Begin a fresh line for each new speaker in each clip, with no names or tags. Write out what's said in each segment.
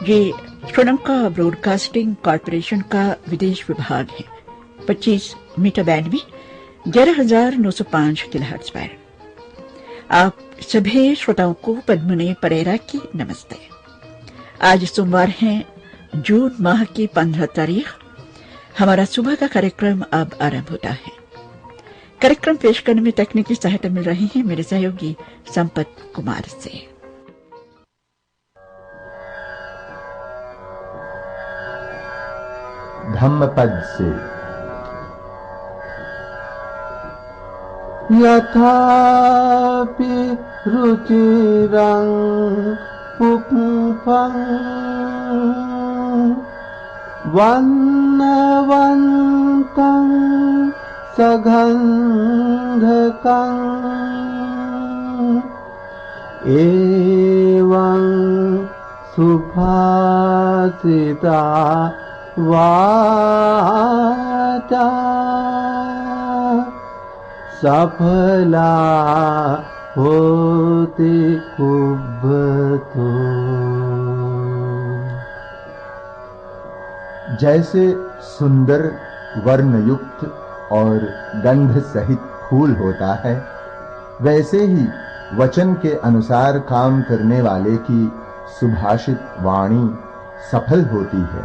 ये Sri Lanka broadcasting corporation का विदेश विभाग है। 25 मीटर बैंड में 11,905 किलोहर्ट्ज पर। आप सभी श्रोताओं को पद्मिनी परेरा की नमस्ते। आज सोमवार है, जून माह की 15 तारीख। हमारा सुबह का कार्यक्रम अब आरंभ होता है। कार्यक्रम पेश करने में तकनीकी सहायता मिल रही है मेरे सहयोगी संपत कुमार से।
धम्मपद से यथापि रुचिरं पुंफं वन्नवन्तं सगन्धकं एवं सुभाषिता वाचा सफला होती कुब्बतो। जैसे सुंदर वर्णयुक्त और गंध सहित फूल होता है, वैसे ही वचन के अनुसार काम करने वाले की सुभाषित वाणी सफल होती है।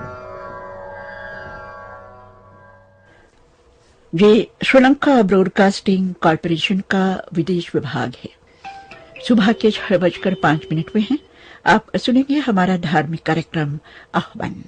ये श्रीलंका ब्रॉडकास्टिंग कॉरपोरेशन का विदेश विभाग है। सुबह के 6:05 में हैं। आप सुनेंगे हमारा धार्मिक कार्यक्रम आह्वान।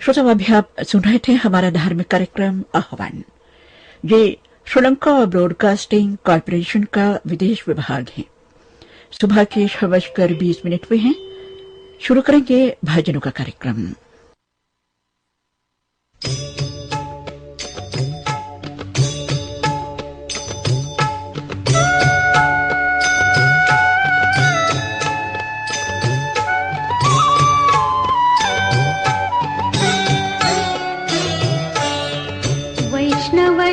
श्रोता, अभी आप सुन रहे थे हमारा धार्मिक कार्यक्रम आह्वान। ये श्रीलंका ब्रॉडकास्टिंग कॉरपोरेशन का विदेश विभाग है। सुबह के 6:20 में हैं। शुरू करेंगे भजनों का कार्यक्रम।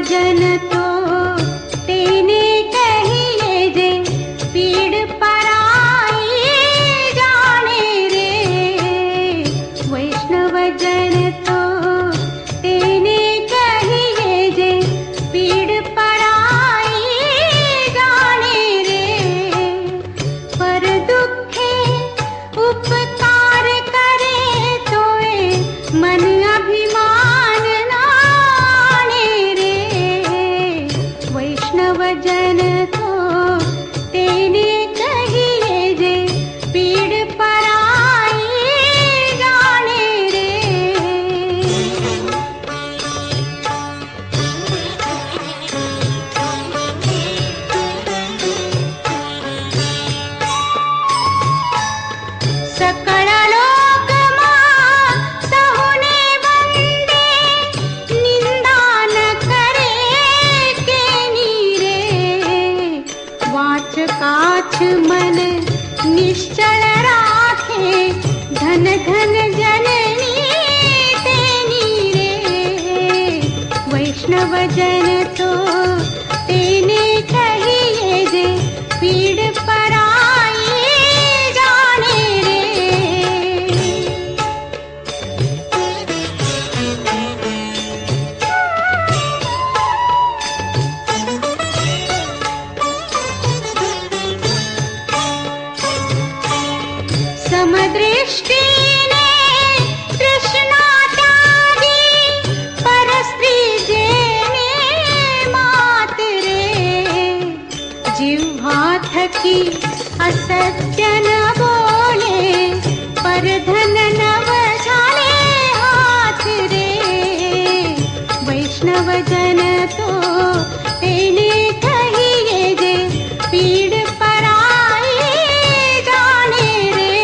जन तो तेने कहिए जे पीड़ पराई जाने रे। वैष्णव जन तो तेने कहिए जे पीड़ पराई जाने रे। पर दुखे उपकार करे तोए मन अभिमान जन तो तेने कहिए जे पीड़ पराई जाने रे। सकल लोक मां सहुने वंदे, निंदा न करे के नीरे। वाच काछ मन निश्चल राखे, धन धन जननी तेनी रे। वैष्णव जन तो तेने कहिए जे पीड़ पराई जाने रे। समदृष्टि ने तृष्णा त्यागी, परस्त्री जेने मात रे। जिह्वा थकी असत्य न बोले, पर धन नव झाले हाथ रे। वैष्णव जन तो तेने कहिए जे पीड़ पराई जाने रे।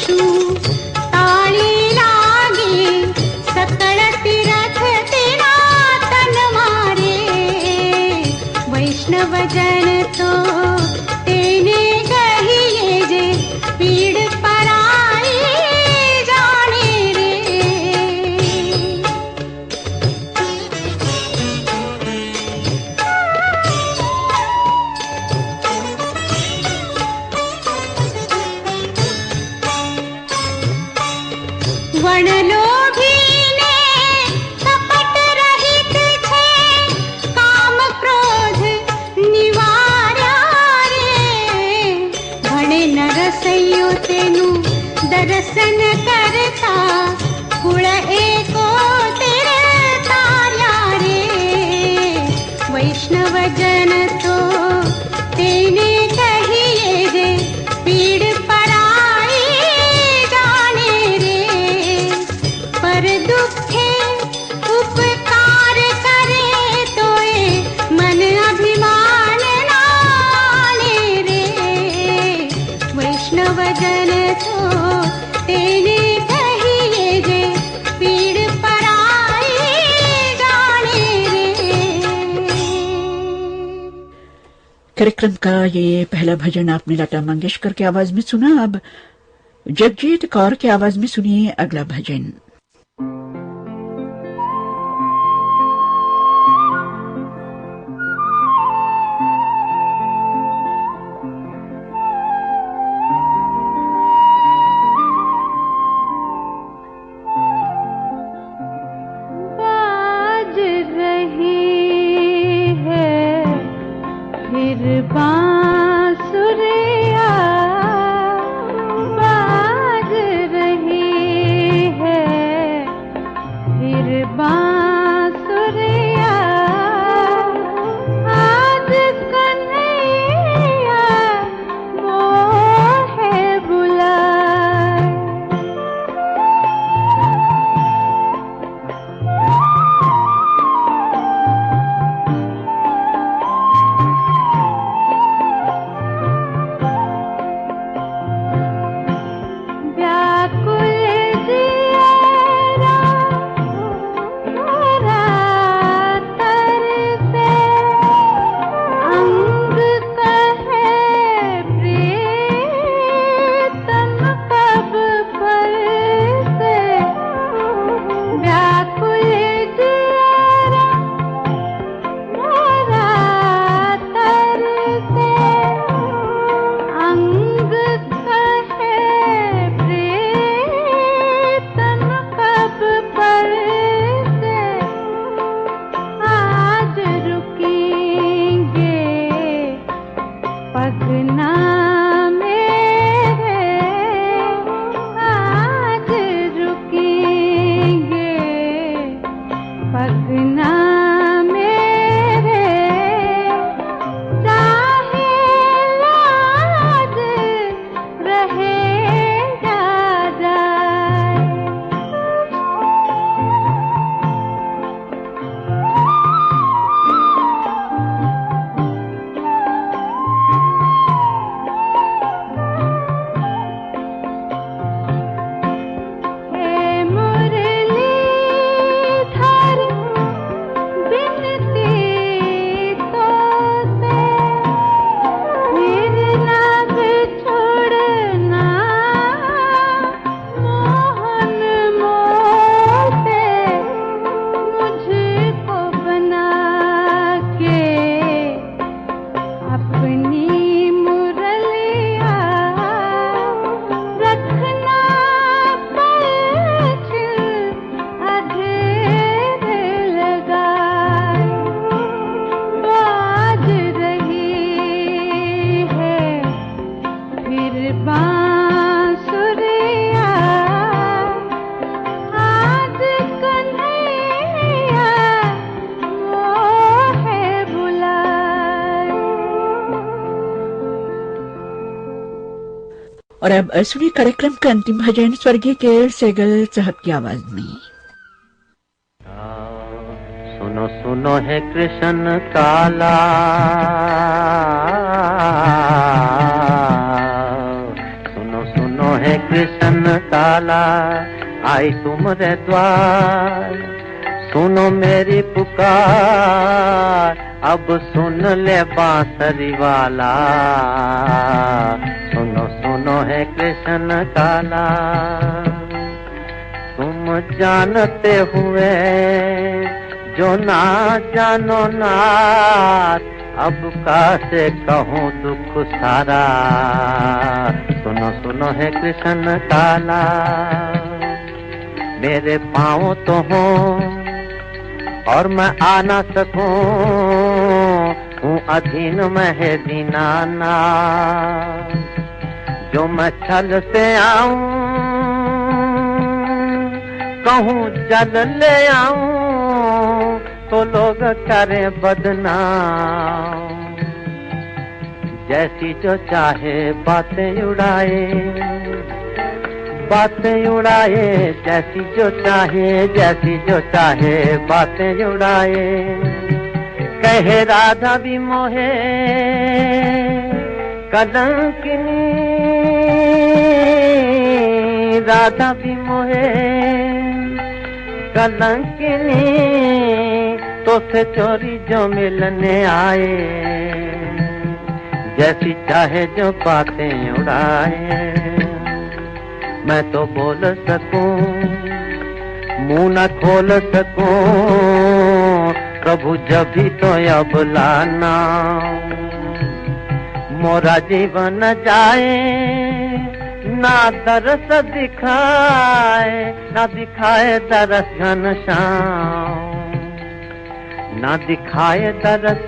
पाछू ताली लागी सकल तीरथ तेरा तन मारे वैष्णव जन तो तेने कहिए जे पीड़ पराई जाने रे। वनलोभी ने कपट रहित छे काम क्रोध निवार्या रे भणे नरसैयो तेनु दर्शन करता कुळ एको तेरे तार्या रे वैष्णव जन तो तेने कहिए जे पीड़ पराई जाने रे पर दुखे उपकार करे तोए मन अभिमान नाने रे वैष्णव जन तो तेने कहिए जे पीड़ पराई जाने रे।
कार्यक्रम का ये पहला भजन आपने लता मंगेशकर की आवाज में सुना। अब जगजीत कौर की आवाज में सुनिए अगला भजन।
बाज रही है फिर बांसुरिया बाज रही है फिर बांसुरिया आज कन्हैया मोहे बुलाए व्याकुल जियरा मोरा तरसे अंग कहे प्रीतम कब बरसे व्याकुल जियरा मोरा तरसे अंग कहे प्रीतम कब बरसे आज रुकेंगे पगना मेरे आज रुकेंगे पगना मेरे चाहे लाज रहे जा जाए हे मुरलीधर बिनती तो से फिर ना बिछुड़ना मोहन मोसे मुझको बना के अपनी मुरलिया रखना पछ अधेर लगाए बाज रही है फिर बांसुरिया आज कन्हैया मोहे बुलाए।
और अब सुनिए कार्यक्रम का अंतिम भजन स्वर्गीय केएल सहगल साहब की आवाज में।
सुनो सुनो है कृष्ण काला सुनो सुनो सुनो है कृष्ण काला आई तुम्हारे द्वार, सुनो मेरी पुकार अब सुन ले बांसुरी वाला, सुनो सुनो है कृष्ण काला। तुम जानते हुए जो ना जानो नाथ, अब कैसे कहूँ दुख सारा, सुनो सुनो है कृष्ण काला। मेरे पाँव तो हो और मैं आ ना सकूं, हूँ अधीन मैं है दीनाना, जो मैं छल से आऊं कहूँ जल ले आऊं तो लोग करें बदनाम। जैसी जो चाहे बातें उड़ाए, बातें उड़ाए, जैसी जो चाहे बातें उड़ाए। कहे राधा भी मोहे कलंकिनी, राधा भी मोहे कलंकिनी, तो से चोरी जो मिलने आए। जैसी चाहे जो बातें उड़ाए, मैं तो बोल सकूं मुंह न खोल सकूं, प्रभु जब भी तो अब लाना। मोरा जीवन जाए ना दरस दिखाए, ना दिखाए दरस घनश्याम, ना दिखाए दरस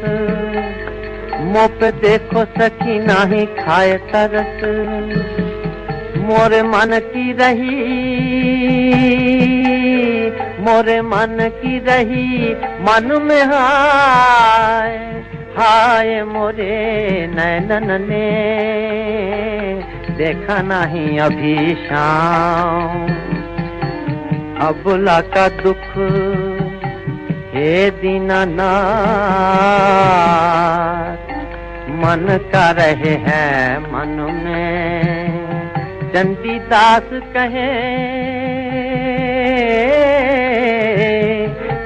मुँह पे देखो सखी नाही खाए तरस। मोरे मन की रही, मोरे मन की रही मन में हाय, हाय मोरे नैनन ने देखा नहीं अभी शाम। अबला का दुख हे दीनानाथ, मन का रहे हैं मन में। चंडीदास कहे,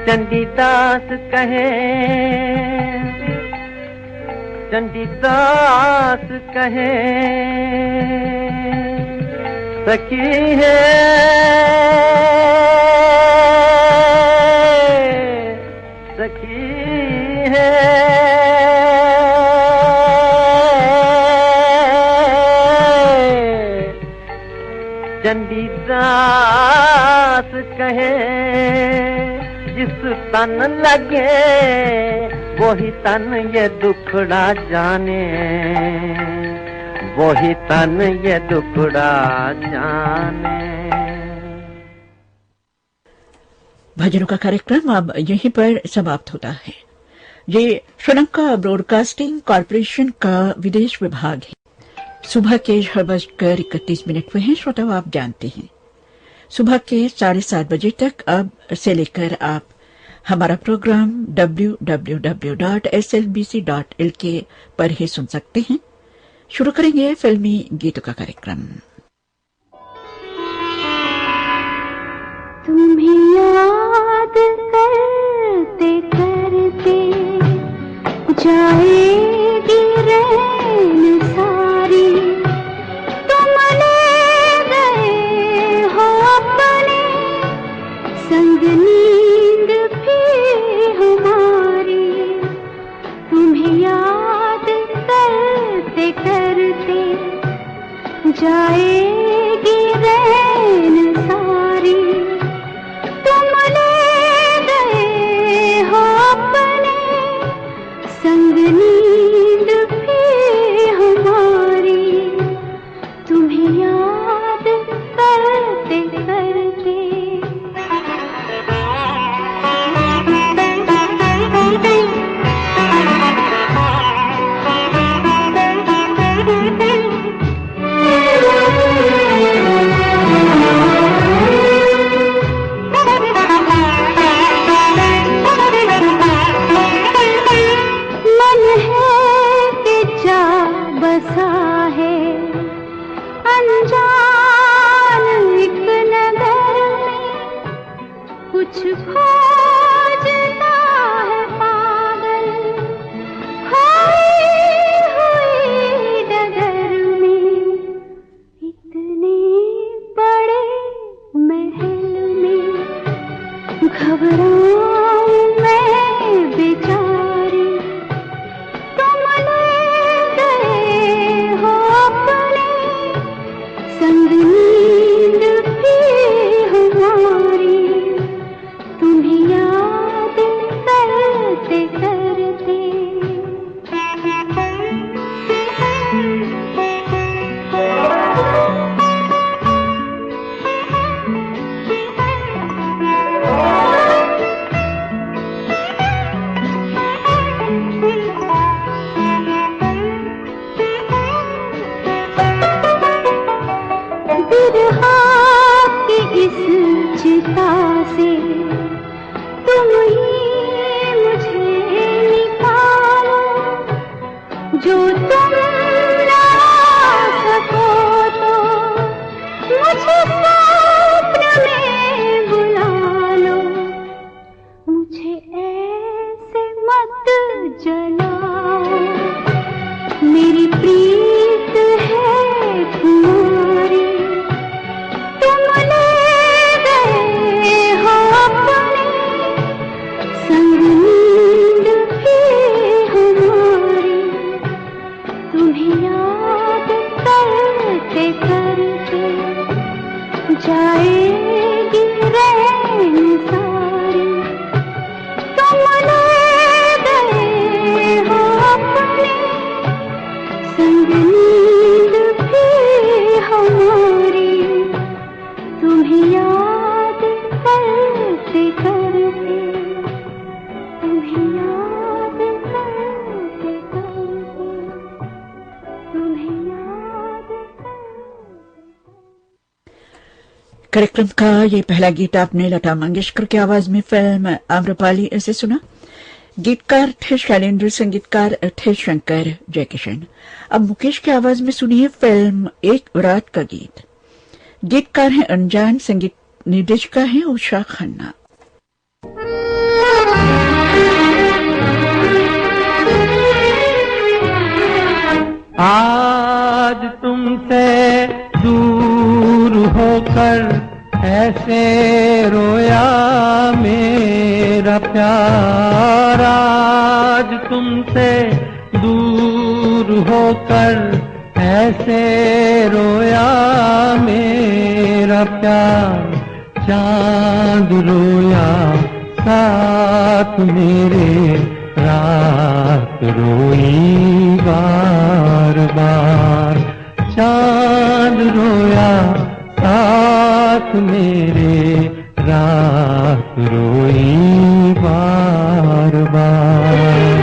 चंडीदास कहे, चंडीदास कहे सखी है, सखी है। चंडीदास कहे जिस तन लगे वही तन ये दुखड़ा जाने, वही तन ये दुखड़ा जाने।
भजनों का कार्यक्रम अब यहीं पर समाप्त होता है। ये श्रीलंका ब्रॉडकास्टिंग कॉरपोरेशन का विदेश विभाग है। सुबह के 6:31 हुए हैं। श्रोताओ, आप जानते हैं सुबह के 7:30 बजे तक अब से लेकर आप हमारा प्रोग्राम www.slbc.lk पर ही सुन सकते हैं। शुरू करेंगे फिल्मी गीतों का कार्यक्रम।
तुम्हें याद करते करते जाएगी रैन सारी, तुम ले गए हो अपने संग नींद भी हमारी। तुम्हें याद करते करते जाए बिरहा की इस चिता से तुम ही मुझे निकालो, जो तुम ना सको तो मुझे स्वप्न में बुला लो, मुझे ऐसे मत जलाओ, मेरी प्रीत है तुम्हारी, तुम ले गए हो अपने संग नींद भी हमारी, तुम्हें याद करते करते जाएगी रैन सारी, तुम ले गए हो अपने संग नींद भी हमारी, तुम्हें याद करते करते, तुम्हें याद करते करते, तुम्हें याद करते।
कार्यक्रम का ये पहला गीत आपने लता मंगेशकर की आवाज में फिल्म आम्रपाली ऐसे सुना। गीतकार थे शैलेंद्र, संगीतकार थे शंकर जयकिशन। अब मुकेश की आवाज में सुनिए फिल्म एक रात का गीत। गीतकार हैं अनजान, संगीत निर्देशिका है उषा खन्ना।
आज तुमसे दूर होकर ऐसे रोया मेरा प्यार, आज तुमसे दूर होकर ऐसे रोया मेरा प्यार, चांद रोया साथ मेरे, रात रोई बार बार, चांद रोया साथ मेरे, रात रोई बार बार।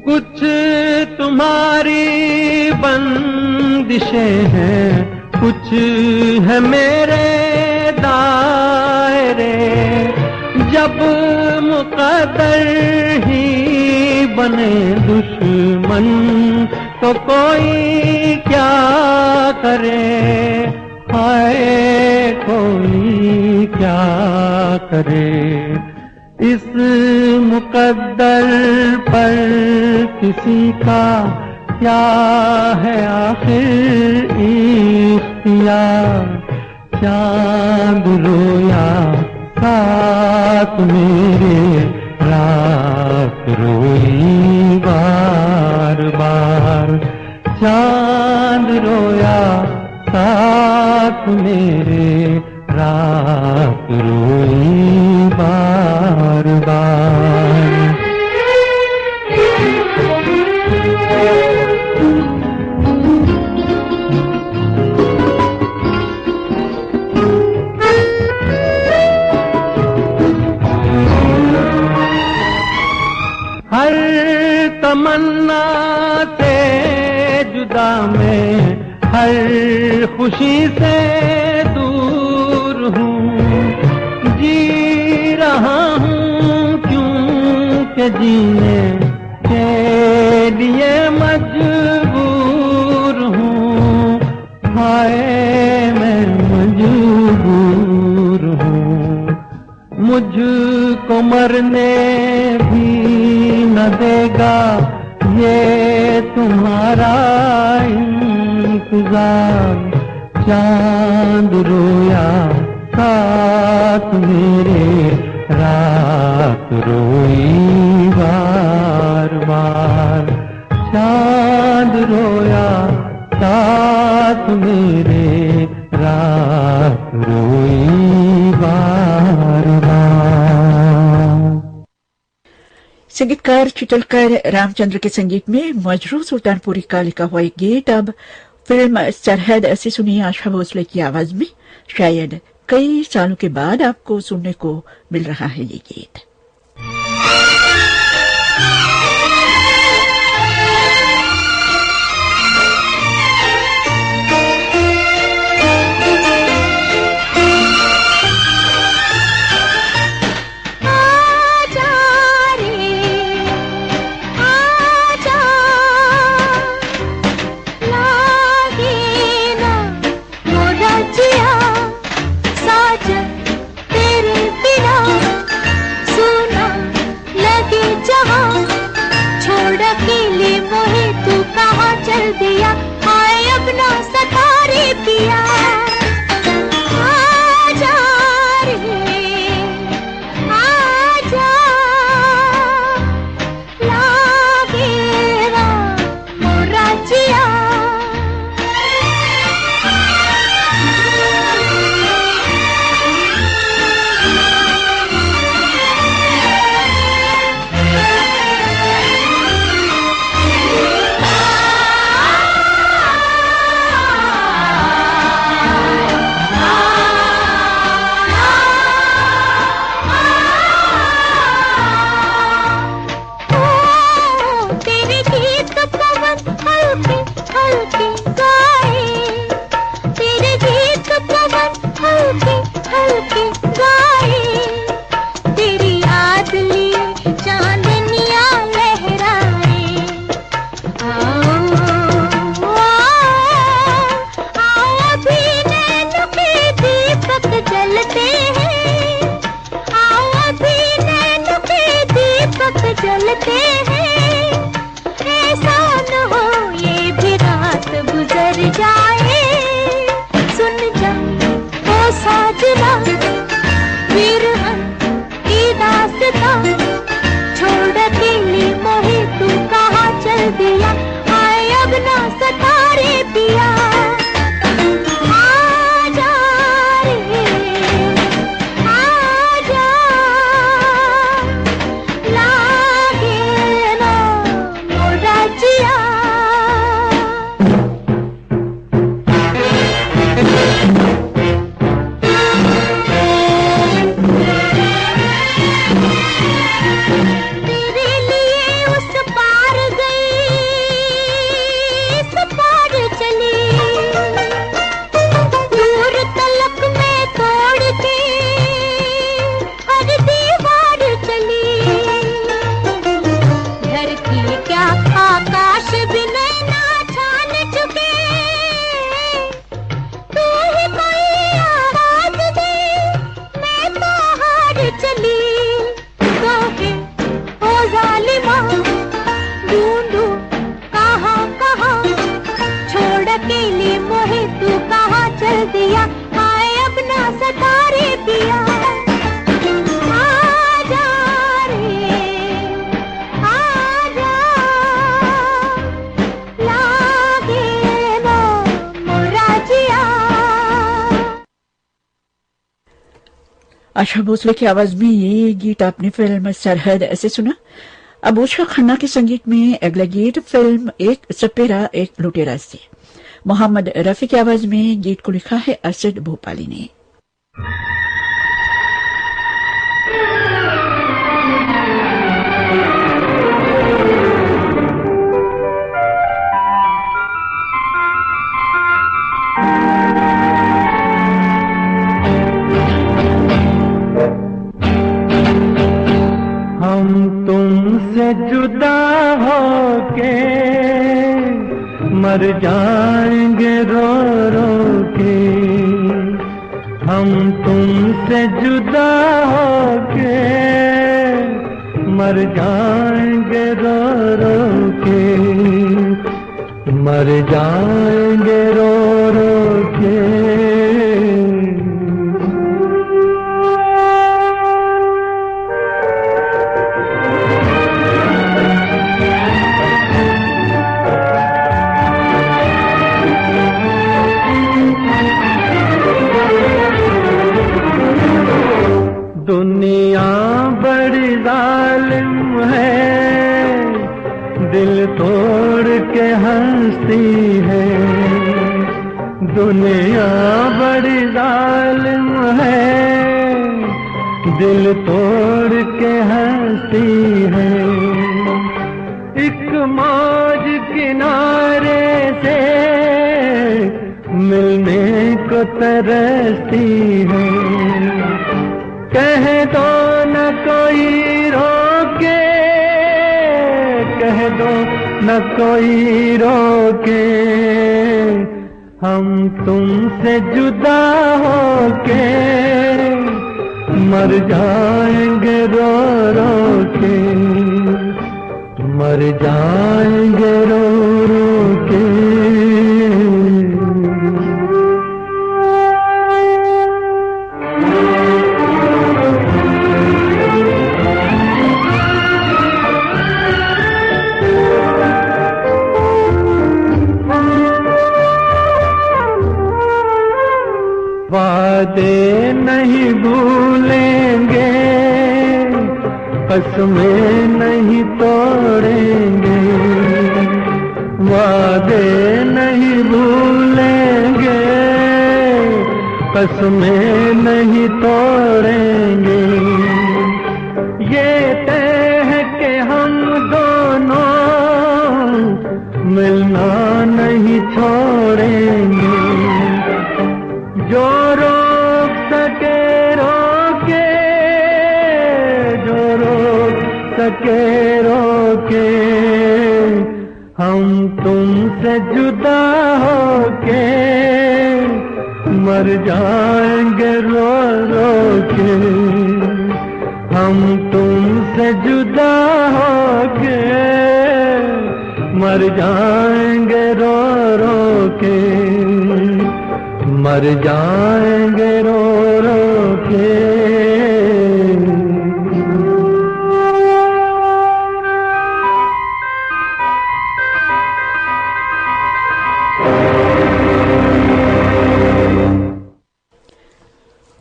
कुछ तुम्हारी बंदिशें हैं, कुछ है मेरे दायरे, जब मुकद्दर ही बने दुश्मन तो कोई क्या करे, हाय कोई क्या करे। इस मुकद्दर पर किसी का क्या है आखिर इख्तियार, चांद रोया साथ मेरे, रात रोई बार बार, चांद रोया साथ मेरे, रात रोई बार बार। हर तमन्ना से जुदा मैं, हर खुशी से दूर हूँ, जी रहा हूँ क्योंकि जीने के लिए मजबूर हूँ, हाय मैं मजबूर हूँ, मुझको मरने भी न देगा ये तुम्हारा इंतजार, चांद रोया साथ मेरे, रात रोई बार बार, चांद रोया साथ मेरे, रात रोई बार बार।
संगीतकार चितलकर रामचंद्र के संगीत में मजरू सुल्तानपुरी का लिखा हुआ एक गीत अब फिल्म सरहद से सुनिए आशा भोसले की आवाज में। शायद कई सालों के बाद आपको सुनने को मिल रहा है ये गीत। आशा भोसले की आवाज में ये गीत आपने फिल्म सरहद ऐसे सुना। अब उषा खन्ना के संगीत में अगला गीत फिल्म एक सपेरा एक लुटेरा से मोहम्मद रफी की आवाज में गीत को लिखा है असद भोपाली ने।
जुदा होके मर जाएंगे रो रो के, हम तुमसे जुदा होके मर जाएंगे रो रो के, मर जाएंगे रो रो के। दुनिया बड़ी जालिम है, के हंसती है। दुनिया बड़ी जालिम है, दिल तोड़ के हंसती है। एक मौज किनारे से मिलने को तरसती है। कह दो न कोई रोके, कह दो न कोई रोके, हम तुमसे जुदा होके मर जाएंगे रो रो के, मर जाएंगे रो रो के। वादे नहीं भूलेंगे, कसमें नहीं तोड़ेंगे। वादे नहीं भूलेंगे, कसमें नहीं तोड़ेंगे। ये तय है कि हम दोनों मिलना नहीं छोड़ेंगे। जो रोक सके रोके, जो रोक सके रोके, हम तुमसे जुदा होके मर जाएंगे रो रो के। हम तुमसे जुदा होके मर जाएंगे रो रो के, मर जाएंगे रो रो के।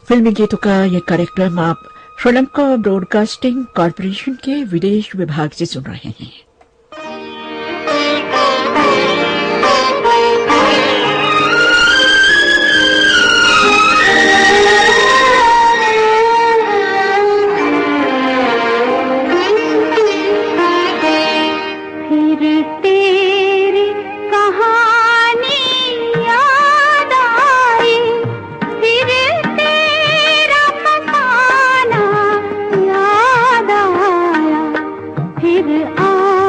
फिल्मी गीतों का ये कार्यक्रम आप श्रीलंका ब्रॉडकास्टिंग कॉरपोरेशन के विदेश विभाग से सुन रहे हैं।
फिर आ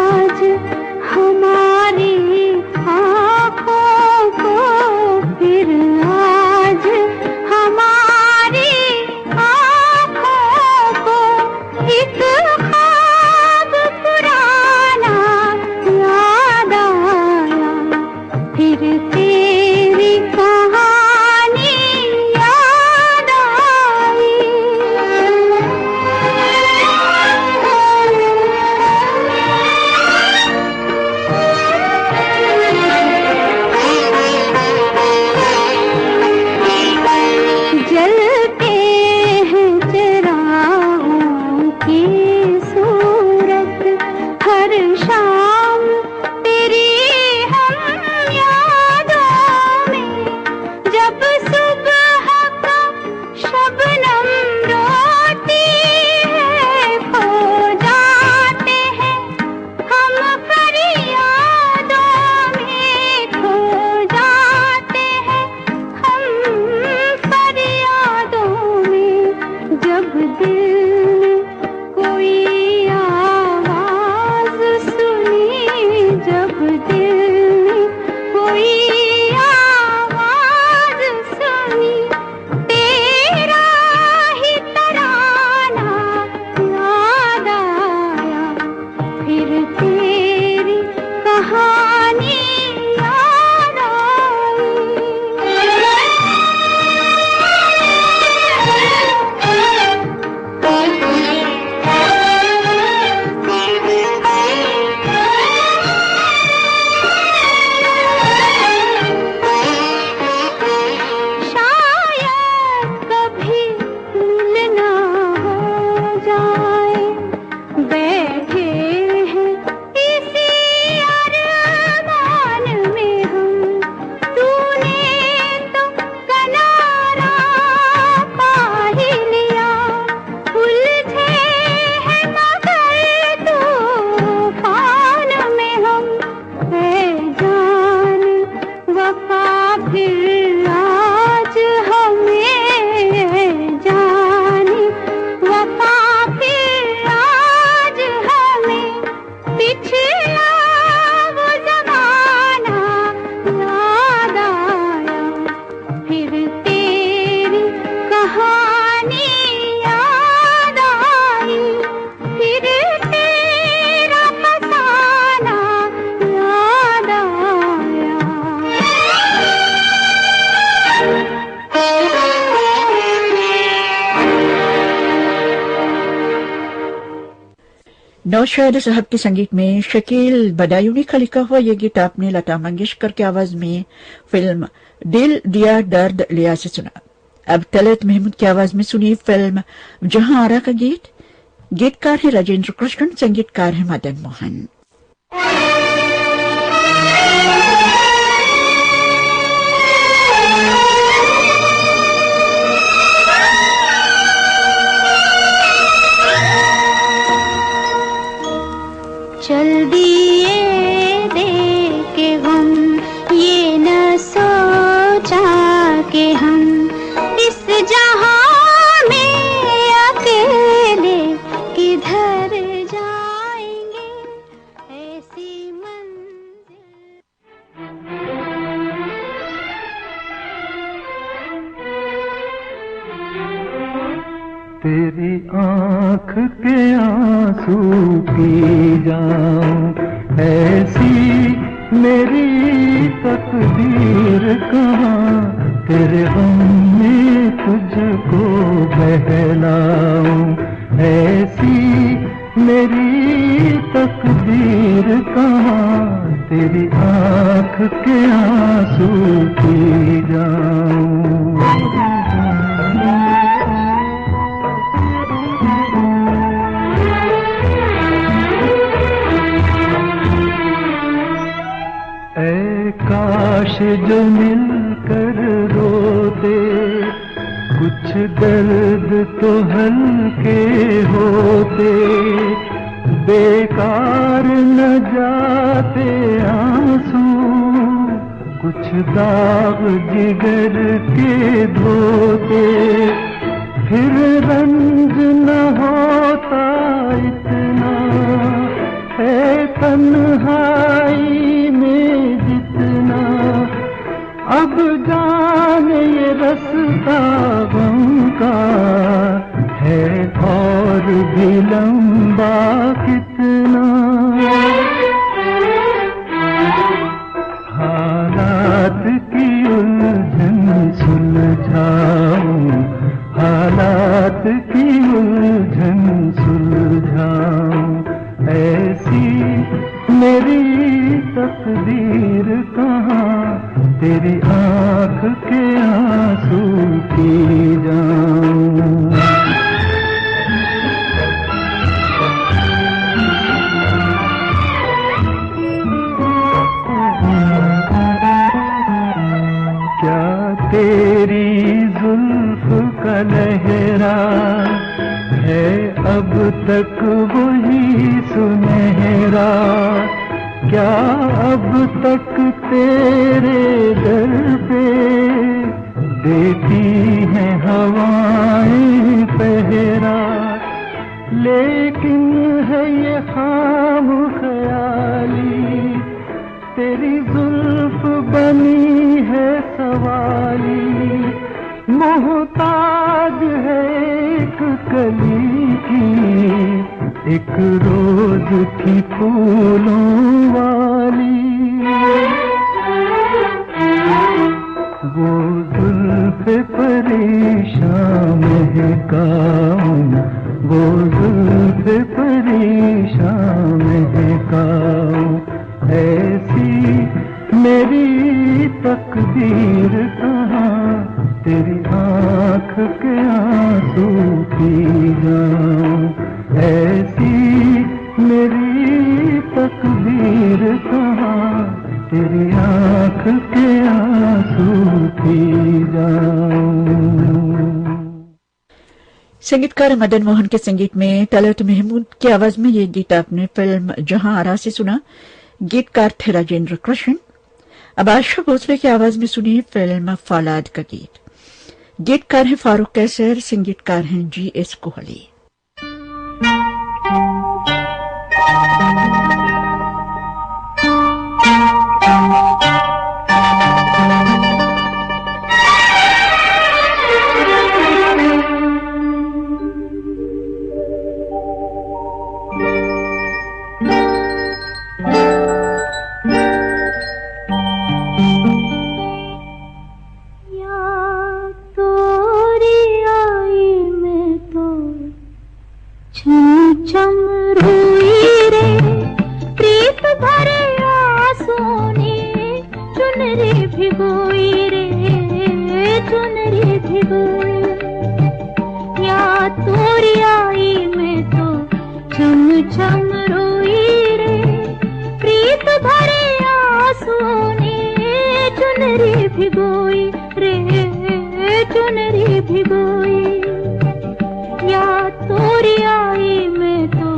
नौशाद साहब के संगीत में शकील बदायूनी का लिखा हुआ ये गीत आपने लता मंगेशकर की आवाज में फिल्म दिल दिया दर्द लिया से सुना। अब तलत महमूद की आवाज में सुनिए फिल्म जहां आरा का गीत। गीतकार है राजेंद्र कृष्ण, संगीतकार है मदन मोहन।
चल दिए दे के हम ये न सोचा कि हम इस जहां में अकेले किधर जाएंगे, ऐसी मंजिल।
तेरी आँख के आंसू पी जाऊं, ऐसी मेरी तकदीर कहाँ, तेरे गम में तुझको बहलाऊं, ऐसी मेरी तकदीर कहाँ, तेरी आँख के आंसू पी जाऊं। काश जो मिलकर रोते, कुछ दर्द तो हल्के होते, बेकार न जाते आंसू, कुछ दाग जिगर के धोते, फिर रंज न होता इतना, है तन्हाई में जितना, अब जाने ये रास्ता गम का है और भी लंबा कितना। हालात की उलझन सुलझाऊं, हालात की उलझन सुलझाऊं, ऐसी मेरी तकदीर कहाँ, तेरी आँख के आंसू पी जाऊं। क्या तेरी जुल्फ का लहरा है अब तक वही सुनहरा, क्या अब तक तेरे दर पे देती हैं हवाएं पहरा, लेकिन है ये खाम ख्याली, तेरी जुल्फ बनी है सवाली, मोहताज है एक कली की, एक रोज की फूलों वाली, वो जुल्फ परेशान महकाऊं, वो जुल्फ परेशान महकाऊं, ऐसी मेरी तकदीर कहाँ, तेरी आँख के आंसू पी जाऊं, ऐसी मेरी तकदीर कहाँ, तेरी आँख के आंसू पी जाऊं।
संगीतकार मदन मोहन के संगीत में तलत महमूद की आवाज में ये गीत आपने फिल्म जहां आरा से सुना। गीतकार थे राजेंद्र कृष्ण। अब आशा भोसले की आवाज में सुनिए फिल्म फौलाद का गीत। गीतकार हैं फारूक कैसर, संगीतकार हैं G.S. कोहली।
भिगोई रे चुनरी भिगोई, या तोरी आई मैं तो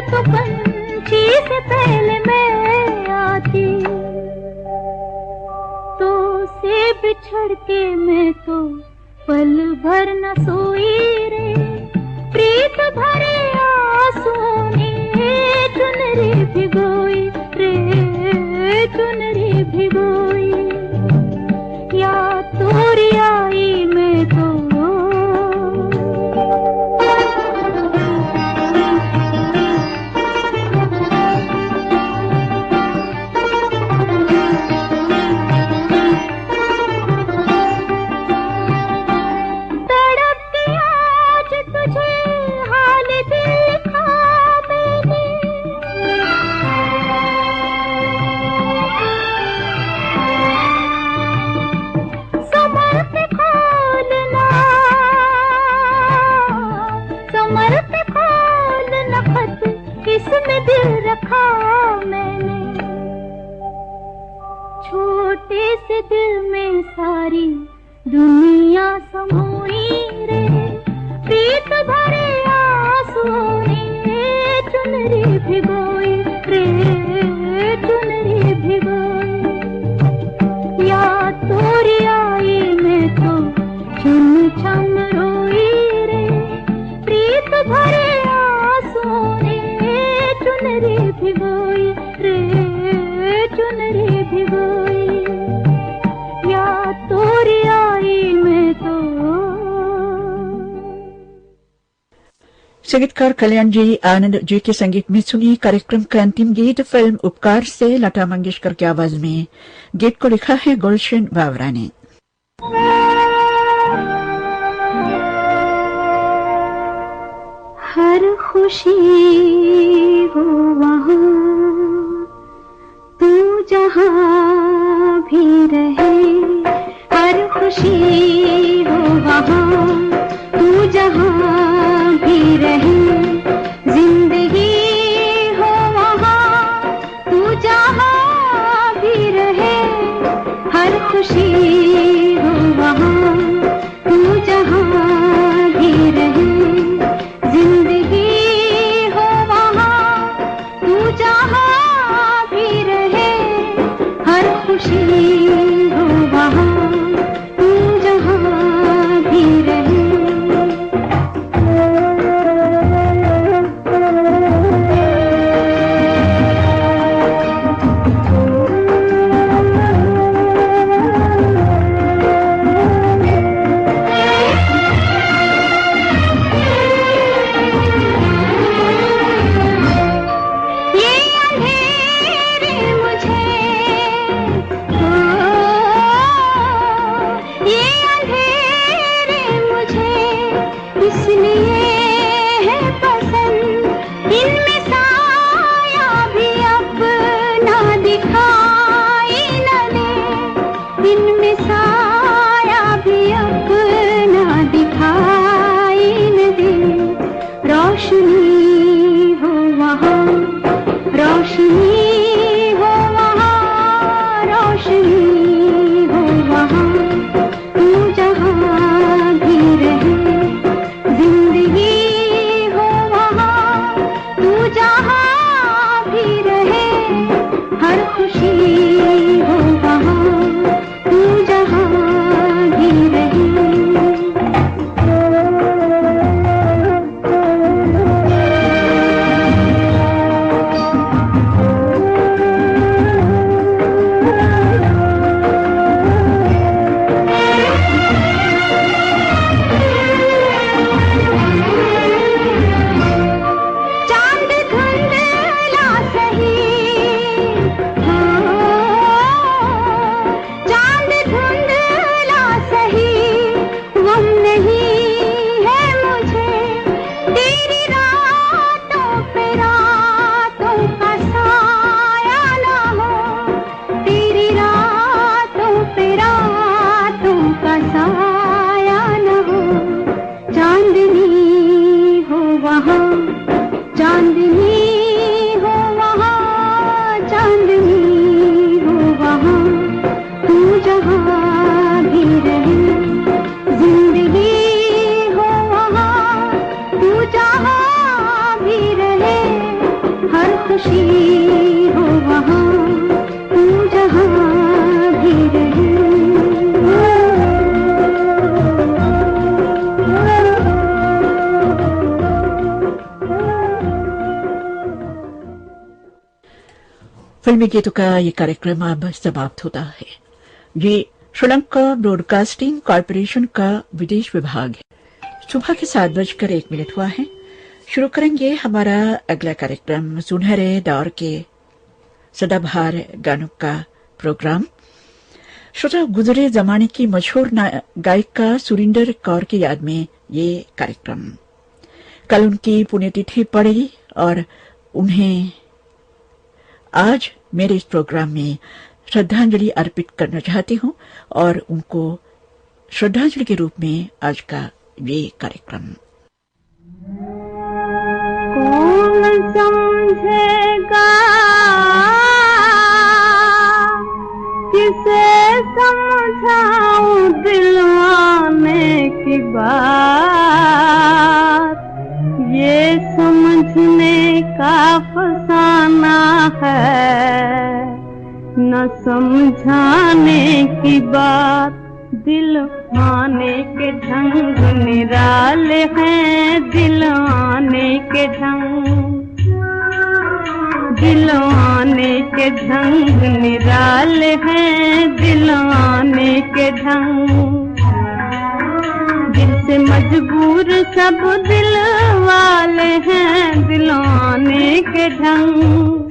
तो पंछी से पहले मैं आती, तो से बिछड़ के मैं तो पल भर न सोई रे, प्रीत भरे आंसुओं ने चुनरी भिगोई रे चुनरी भिगोई, या तोरी आई मैं तो इसमें दिल रखा मैंने, छोटे से दिल में सारी दुनिया समोई रे, प्रीत भरे आंसुओं ने चुनरी भिगोई रे चुनरी भिगोई, या तोरी आई मैं तो छम छम रोई रे, प्रीत भरे आंसुओं ने चुनरी भिगोई रे चुनरी भिगोई, या तोरी आई मैं तो।
संगीतकार कल्याण जी, आनंद जी के संगीत में सुनी कार्यक्रम का अंतिम गीत फिल्म उपकार से लता मंगेशकर की आवाज में। गीत को लिखा है गुलशन बावरा ने।
हर खुशी हो वहाँ तू जहाँ भी रहे, हर खुशी हो वहाँ तू जहाँ भी रहे, जिंदगी हो वहाँ तू जहाँ भी रहे, हर खुशी हो वहाँ तू जहाँ भी रहे, जिंदगी हो वहाँ तू जहाँ भी रहे, हर खुशी हो वहाँ तू जहाँ भी रहे। खुशी हो वहाँ तू जहाँ भी रहे।
फिल्मी गीतों का ये कार्यक्रम अब समाप्त होता है। ये श्रीलंका ब्रॉडकास्टिंग कॉर्पोरेशन का विदेश विभाग है। सुबह के 7:01 हुआ है। शुरू करेंगे हमारा अगला कार्यक्रम सुनहरे दौर के सदाबहार गानों का प्रोग्राम। श्रोता, गुजरे जमाने की मशहूर गायिका सुरिंदर कौर की याद में ये कार्यक्रम। कल उनकी पुण्यतिथि पड़ेगी और उन्हें आज मेरे इस प्रोग्राम में श्रद्धांजलि अर्पित करना चाहती हूं और उनको श्रद्धांजलि के रूप में आज का ये कार्यक्रम।
कौन समझेगा किसे समझाऊं दिलवाने की बात, ये समझने का फसाना है न समझाने की बात। दिल आने के ढंग निराले हैं, दिल आने के ढंग, दिल आने के ढंग निराले हैं, दिल आने के ढंग। दिल से मजबूर सब दिल वाले हैं, दिल आने के ढंग,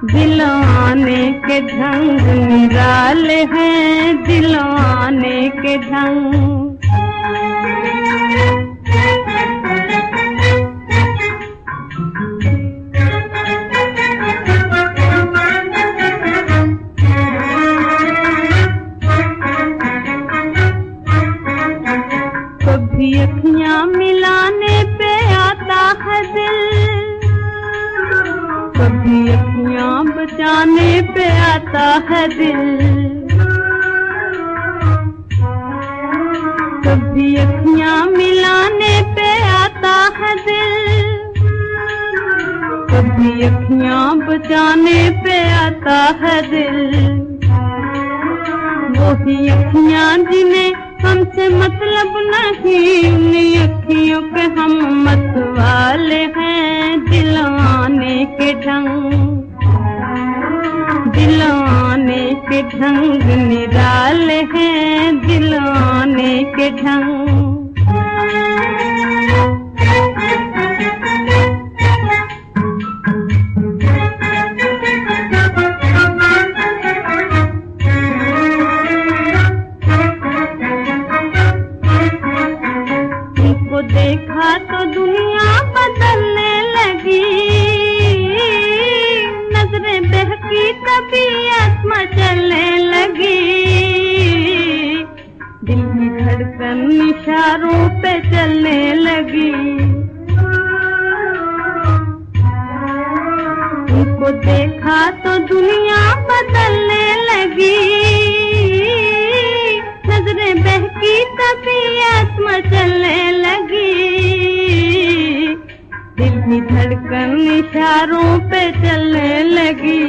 दिल आने के ढंग निराले हैं, दिल आने के ढंग। कभी अखियां मिलाने पे आता है दिल, कभी अखियां बचाने पे आता है दिल, कभी अखियां मिलाने पे आता है दिल, कभी अखियां बचाने पे आता है दिल। वही अखियां जिन्हें हमसे मतलब नहीं, उन्हीं अखियों के हम मत वाले हैं। दिल आने के ढंग, दिल आने के ढंग निराले हैं, दिल आने के ढंग। देखा तो दुनिया बदलने लगी, नजरें बहकी तबीयत मचलने लगी, दिल की धड़कन इशारों पे चलने लगी। उनको देखा तो दुनिया बदलने लगी, नजरें बहकी तबीयत मचलने लगी, दिल की धड़कन इशारों पे चलने लगी।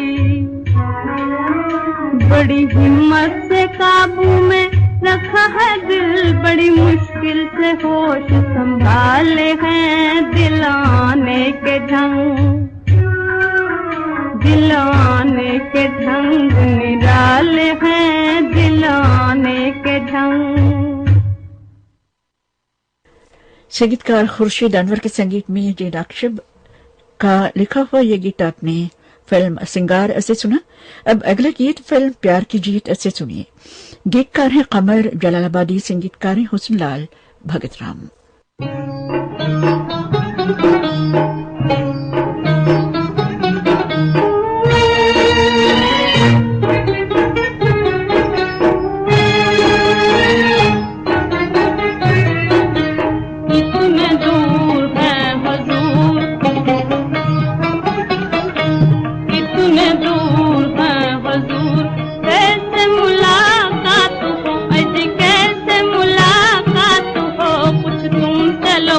बड़ी हिम्मत से काबू में रखा है दिल, बड़ी मुश्किल से होश संभाले हैं। दिल आने के ढंग, दिल आने के ढंग निराले हैं, दिल आने के ढंग।
संगीतकार खुर्शीद अनवर के संगीत में जे नक्शब का लिखा हुआ ये गीत आपने फिल्म सिंगार से सुना। अब अगला गीत फिल्म प्यार की जीत से सुनिए। गीतकार हैं कमर जलालाबादी, संगीतकार हैं हुस्नलाल भगतराम।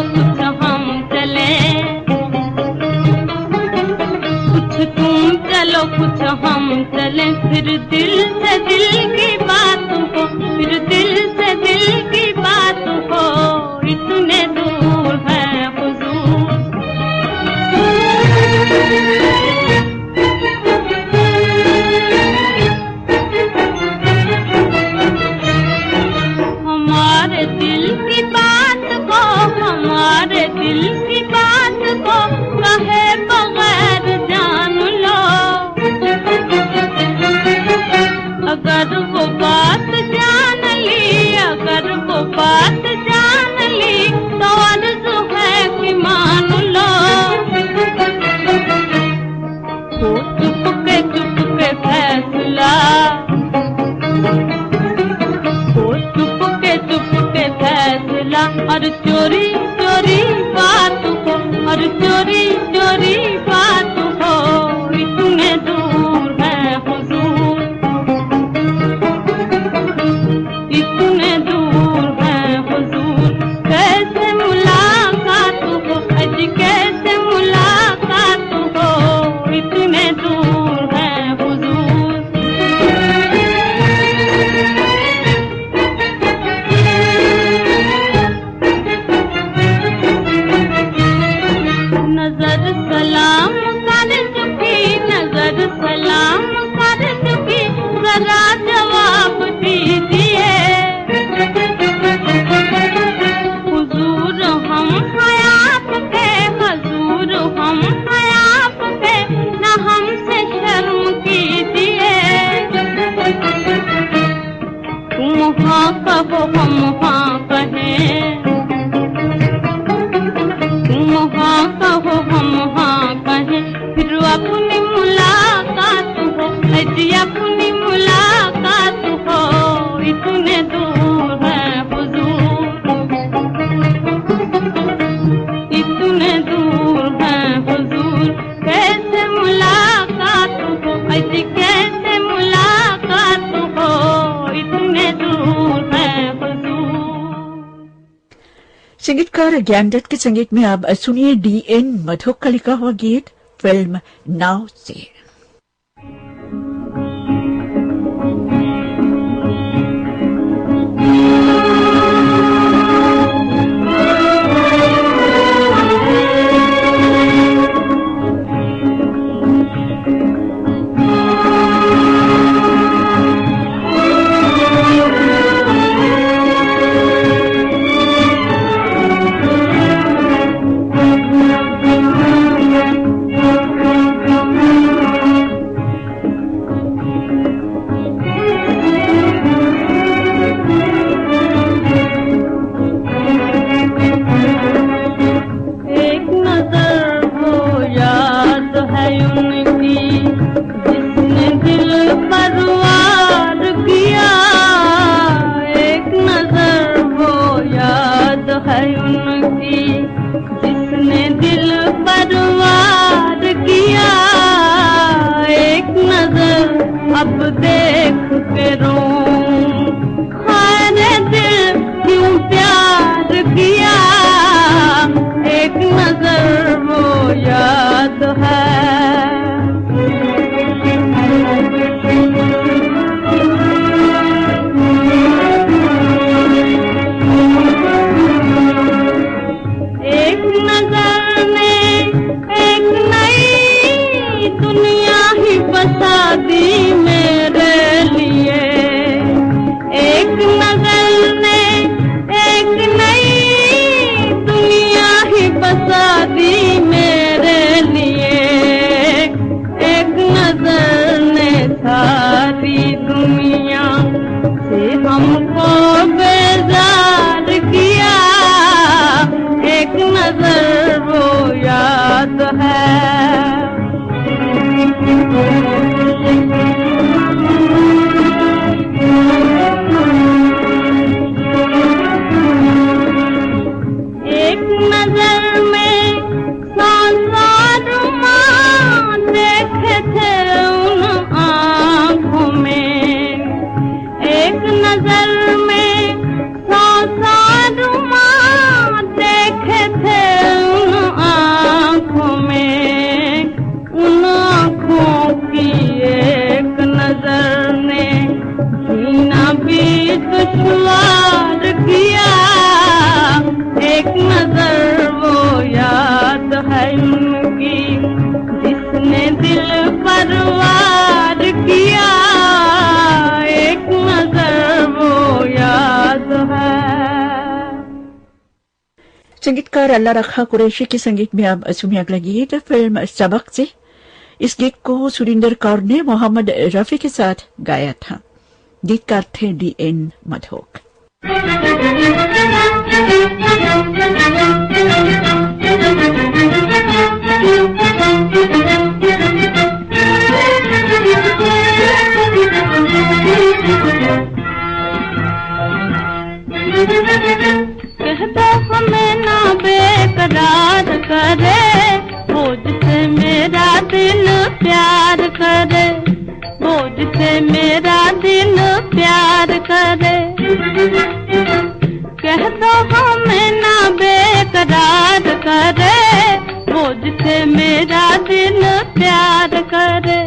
कुछ हम चले चलो कुछ हम चलें, फिर दिल से दिल की बात हो, फिर दिल से दिल की बात हो, इतने दूर है हुजूर। हमारे दिल की बात को, हमारे दिल की बात को कहे बगैर जान लो। अगर वो बात जान ली, अगर वो बात जान ली, तो अर्ज़ है कि मान लो। वो चुपके चुपके फैसला, वो चुपके चुपके फैसला, और चोरी चोरी बात हो, और चोरी चोरी बात हो, इतने दूर है हुजूर, इतने दूर है हुजूर। कैसे मुलाकात हो, अज कैसे मुलाकात हो, इतने दूर है हुजूर। नजर सलाम कर चुकी, नजर सलाम कर चुकी, जरा जवाब दीजिए। हुजूर हम हैं आपके, हुजूर हम हैं आपके, न हमसे शर्म कीजिए। तुम हाँ कहो हम हाँ कहें, तुम हाँ कहो हम हाँ कहें, फिर अपनी मुलाकात हो, अजी अपनी मुलाकात हो, इतने दूर है हुजूर, इतने दूर है हुजूर। कैसे मुलाकात हो, अजी कैसे मुलाकात हो, इतने दूर है हुजूर।
संगीतकार ज्ञानदत्त के संगीत में आप सुनिए D.N. मधोक का लिखा हुआ गीत फिल्म नाव से।
अब देख के रोऊं, खाने दिल क्यों प्यार किया, एक नजर वो याद है। एक नजर ने एक नई दुनिया ही बसा दी मेरे लिए, एक नजर ने एक नई दुनिया ही बसा दी मेरे लिए, एक नजर ने सारी दुनिया से हमको बेजार किया, एक नजर वो याद है। दिल पर वार किया, एक नजर वो याद है।
संगीतकार अल्लाह रखा कुरैशी के संगीत में अब सुनिए अगला गीत फिल्म सबक से। इस गीत को सुरिंदर कौर ने मोहम्मद रफी के साथ गाया था। गीतकार थे D.N. मधोक।
कह दो हमें ना बेकरार करे, बोझ से मेरा दिल प्यार करे, बोझ से मेरा दिल प्यार करे। कह दो हमें ना बेकरार करे, बोझ से मेरा दिल प्यार करे।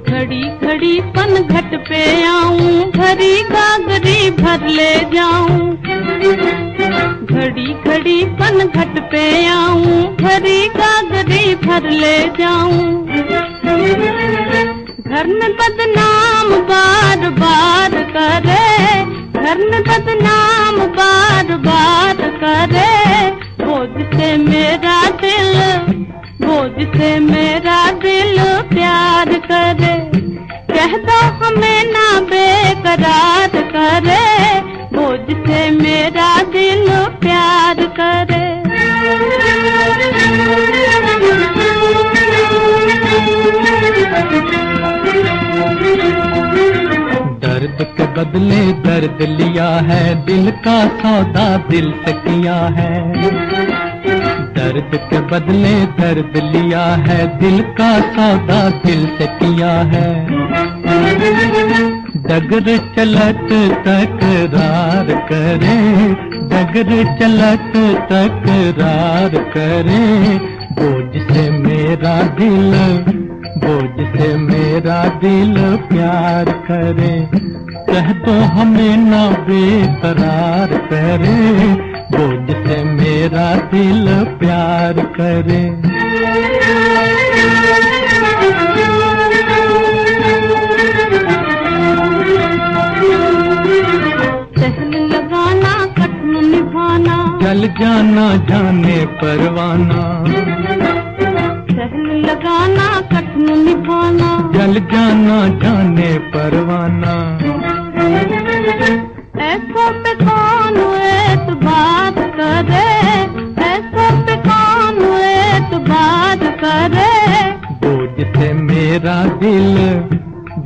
घड़ी घड़ी पन घट पे आऊं, भरी गागरी भर ले जाऊं। घड़ी घड़ी पन घट पे आऊं, भरी गागरी भर ले जाऊं। घर में बदनाम बार बार करे, घर में बदनाम बार बार करे। बोझ से मेरा दिल, बोझ से मेरा दिल प्यार करे। कह दो हमें ना बेकरार करे, बोझ से मेरा दिल प्यार करे।
दर्द के बदले दर्द लिया है, दिल का सौदा दिल से किया है। दर्द के बदले दर्द लिया है, दिल का सौदा दिल से किया है। डगर चलत तकरार करे, डगर चलत तकरार करे। बोझ से मेरा दिल, बोझ से मेरा दिल प्यार करे। कह दो हमें ना बेकरार करे, बोझ से मेरा दिल प्यार करे।
सहल लगाना कठिन निभाना,
जल जाना जाने परवाना।
सहल लगाना कठिन निभाना,
जल जाना जाने परवाना।
ऐसों पे कौन एतबार करे, ऐसों पे कौन एतबार करे।
बोझ से मेरा दिल,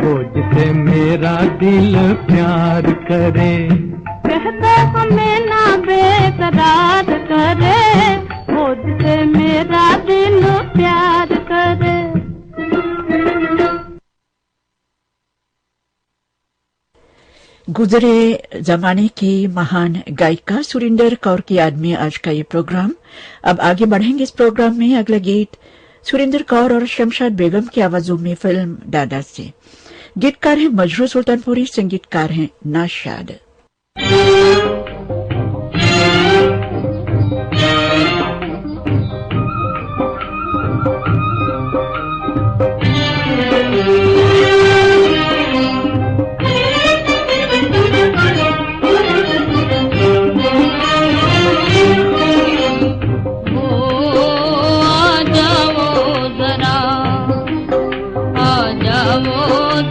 बोझ से मेरा दिल प्यार करे।
कह दो हमें ना बेकरार करे, बोझ से मेरा दिल प्यार करे।
गुजरे जमाने की महान गायिका सुरिंदर कौर की याद में आज का ये प्रोग्राम। अब आगे बढ़ेंगे इस प्रोग्राम में। अगला गीत सुरिंदर कौर और शमशाद बेगम की आवाजों में फिल्म दादा से। गीतकार हैं मजरू सुल्तानपुरी, संगीतकार हैं नाशाद।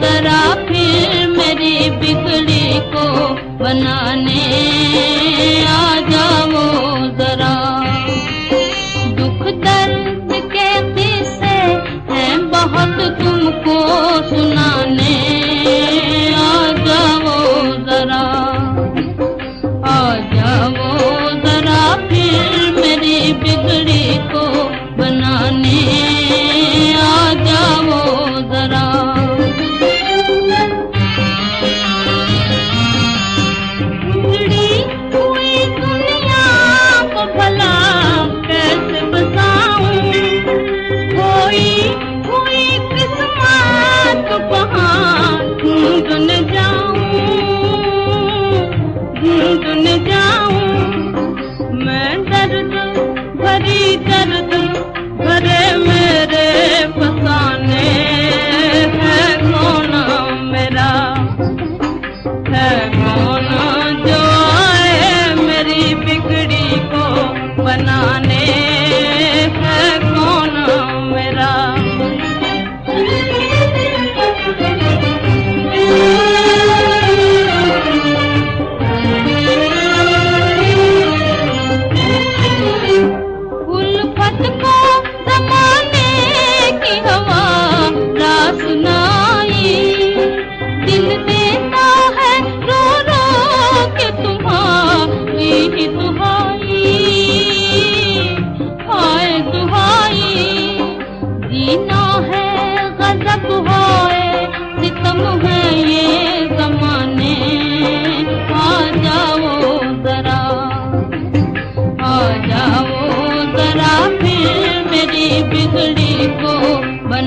जरा फिर मेरी बिगड़ी को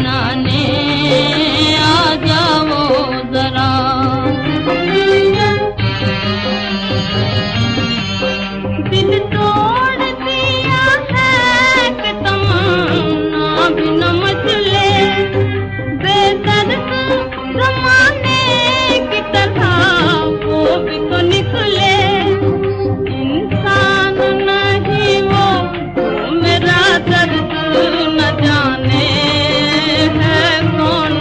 बनाने आ जाओ जरा। दिल तोड़ दिया है कि तमन्ना भी न मचले, बेदर्द जमाने की तरह वो भी तो निकले। इंसान नहीं वो जो मेरा दर्द न जाने, है कौन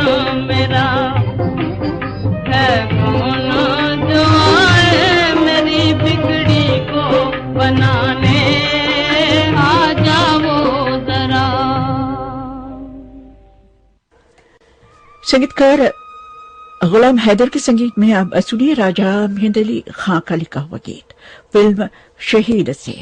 मेरा, है कौन जो आए मेरी बिगड़ी को बनाने आ जाओ जरा।
संगीतकार गुलाम हैदर के संगीत में अब सुनिए राजा मेहंद अली खां का लिखा हुआ गीत फिल्म शहीद से।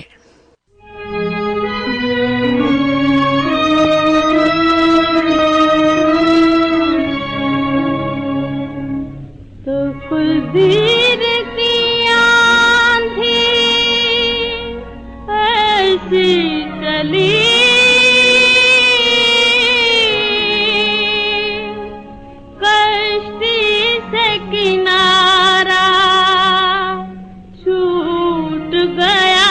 तो कुलदीर की आंधी ऐसी चली, कश्ती से किनारा छूट गया।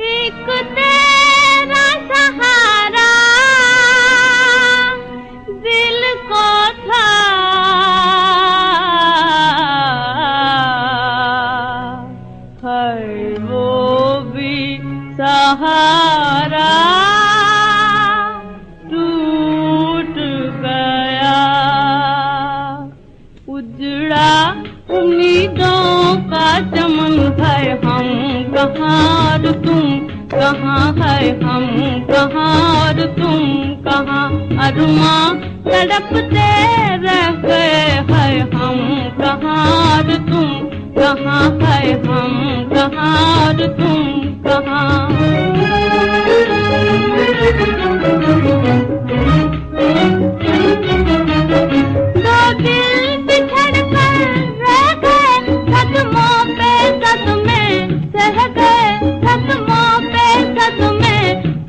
एक तेरा सहारा दिल को था, है वो भी सहारा टूट गया। उजड़ा उम्मीदों का चमन है, हम कहाँ और तुम कहाँ, है हम कहाँ और तुम कहाँ। अरुमा तड़पते रह गए, है हम कहाँ और तुम कहाँ, है हम कहाँ और तुम कहाँ। दो दिल बिछड़ कर रह गए, सदमों पे सदमे सह गए, सदमों पे सदमे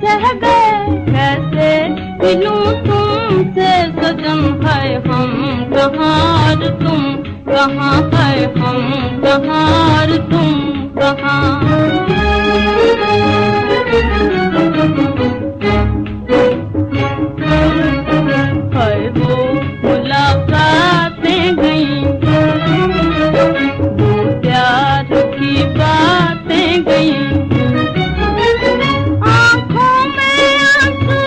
सह गए। कैसे मिलूं तुमसे सजन, है हम कहाँ और तुम कहाँ, है हम कहाँ और तुम कहाँ। है वो मुलाकातें गईं, वो प्यार की बातें गईं। आँखों में आंसू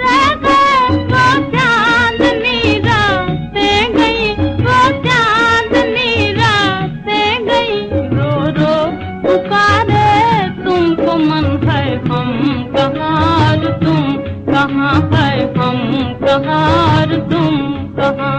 रह गए, वो चांदनी रातें गईं, वो चांदनी रातें गईं। रो रो पुकारे तुमको मन, है हम कहाँ और तुम कहाँ, है हम कहाँ और तुम कहाँ।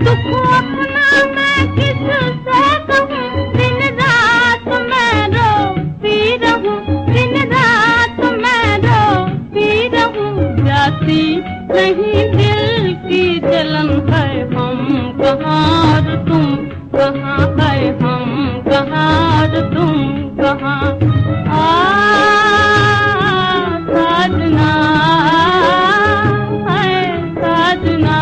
दुख अपना मैं किससे कहूँ, दिन रात मैं रोती रहूँ, दिन रात मैं रोती रहूँ। जाती नहीं दिल की जलन, है हम कहाँ और तुम कहाँ, है हम कहाँ और तुम कहाँ। साजना है साजना।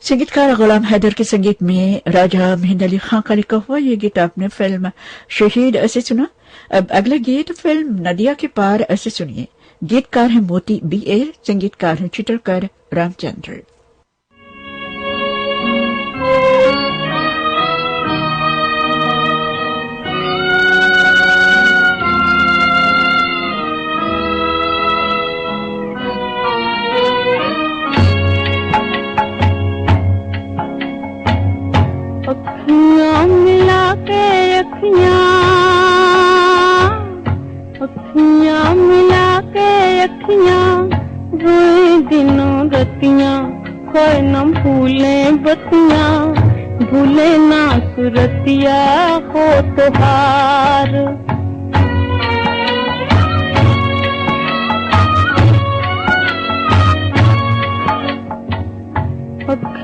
संगीतकार गुलाम हैदर के संगीत में राजा मेहंद अली खां का लिखा हुआ ये गीत आपने फिल्म शहीद ऐसे सुना। अब अगला गीत फिल्म नदिया के पार ऐसे सुनिए। गीतकार हैं मोती BL, संगीतकार हैं चित्रकार रामचंद्र।
अखियाँ मिला के अखियाँ, अखियाँ मिला के अखियाँ, रोए दिनों रतियाँ, कोई न भूले बतियाँ, भूले ना सुरतिया हो तुहार।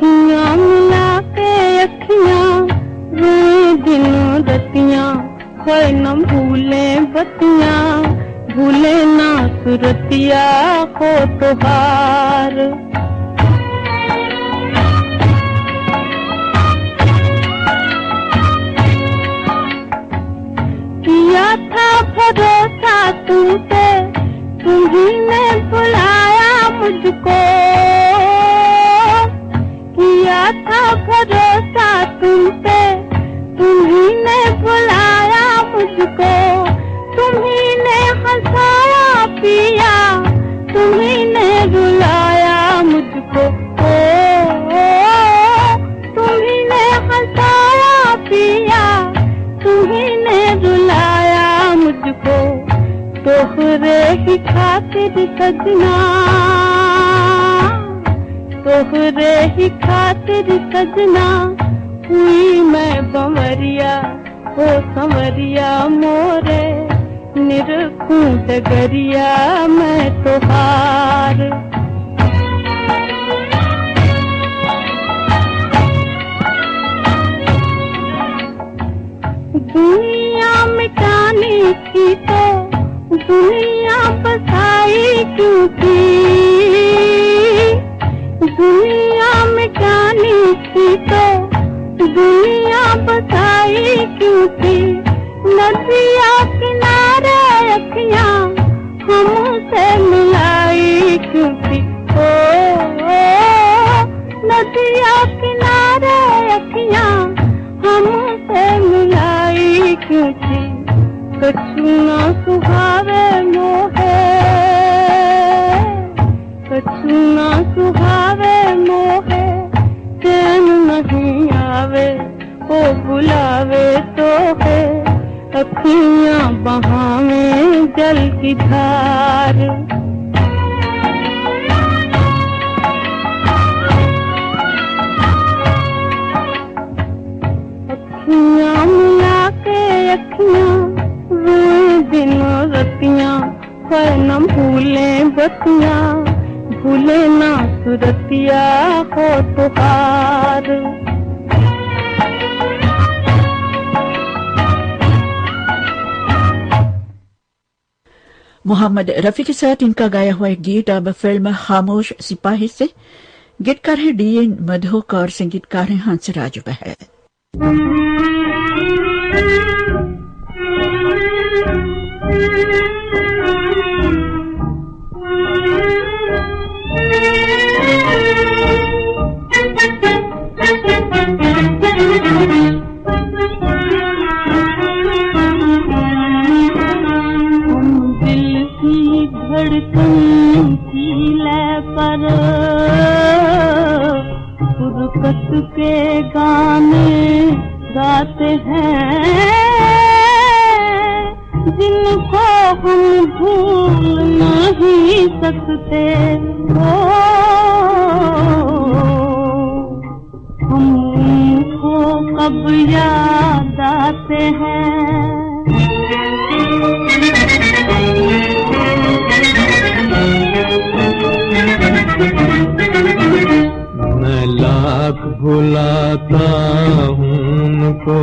अखियां मिला के अखियां रोए दिनों रतियां, खोए न भूले बतियां, भूले ना सुरतिया को तोहार। किया था भरोसा तुम पे, तुम्ही ने बुलाया मुझको, किया था भरोसा तुम पे, तुम्ही ने बुलाया मुझको, तुम्ही ने हंसाया पिया, तुम्ही ने रुलाया मुझको, तुम्ही ने हंसाया पिया, तुम्ही ने रुलाया मुझको। तोहरे ही खातिर सजना, तोहरे ही खातिर सजना, हुई मैं बंवरिया हो संवरिया मोरे, निरखूं डगरिया मैं तोहार। दुनिया मिटानी थी तो दुनिया बसाई क्यों थी, दुनिया मिटानी थी तो दुनिया बसाई क्यों थी। नदिया किनारे अखियां हमसे मिलाई क्यों थी, नदिया किनारे अखियां हमसे मिलाई क्यों थी। कछु ना सुहावे मोहे, कछु ना सुहावे मोहे, चैन नहीं आवे ओ बुलावे तो है, अखियां बहावे जल की धार। अखियां मिला के अखियां रोए दिनों रतियां, पर न भूले बतियां, भूले ना सुरतिया हो तुहार।
मोहम्मद रफी के साथ इनका गाया हुआ एक गीत अब फिल्म खामोश सिपाही से। गीतकार है डीएन मधोक और संगीतकार है हंसराज बहल।
धड़कन की लय पर फुरकत के गाने गाते हैं, जिनको हम भूल नहीं सकते हो, हमको कब याद आते हैं।
मैं लाख भुलाता हूँ उनको,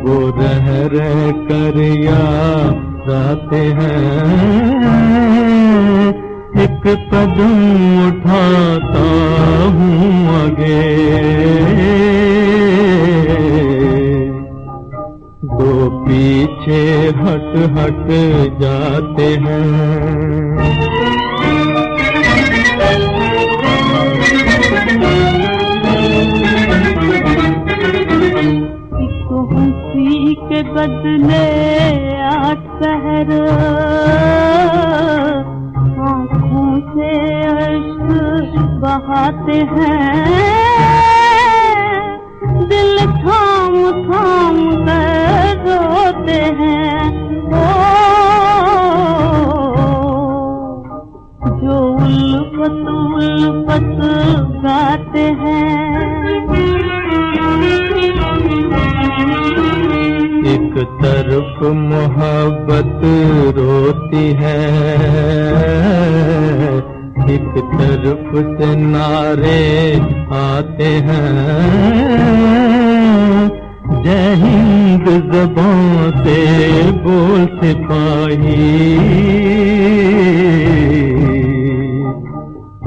वो रह रह कर याद आते हैं। एक कदम उठाता हूँ आगे, दो पीछे हट हट जाते हैं।
हंसी के बदले आठ पहर, आँखों से अश्क बहाते हैं, दिल थाम थाम कर रोते हैं। जो उल्फत उल्फत गाते हैं।
एक तरफ मोहब्बत रोती है, एक तरफ से नारे आते हैं, जय हिंद ज़बां से बोल सिपाही,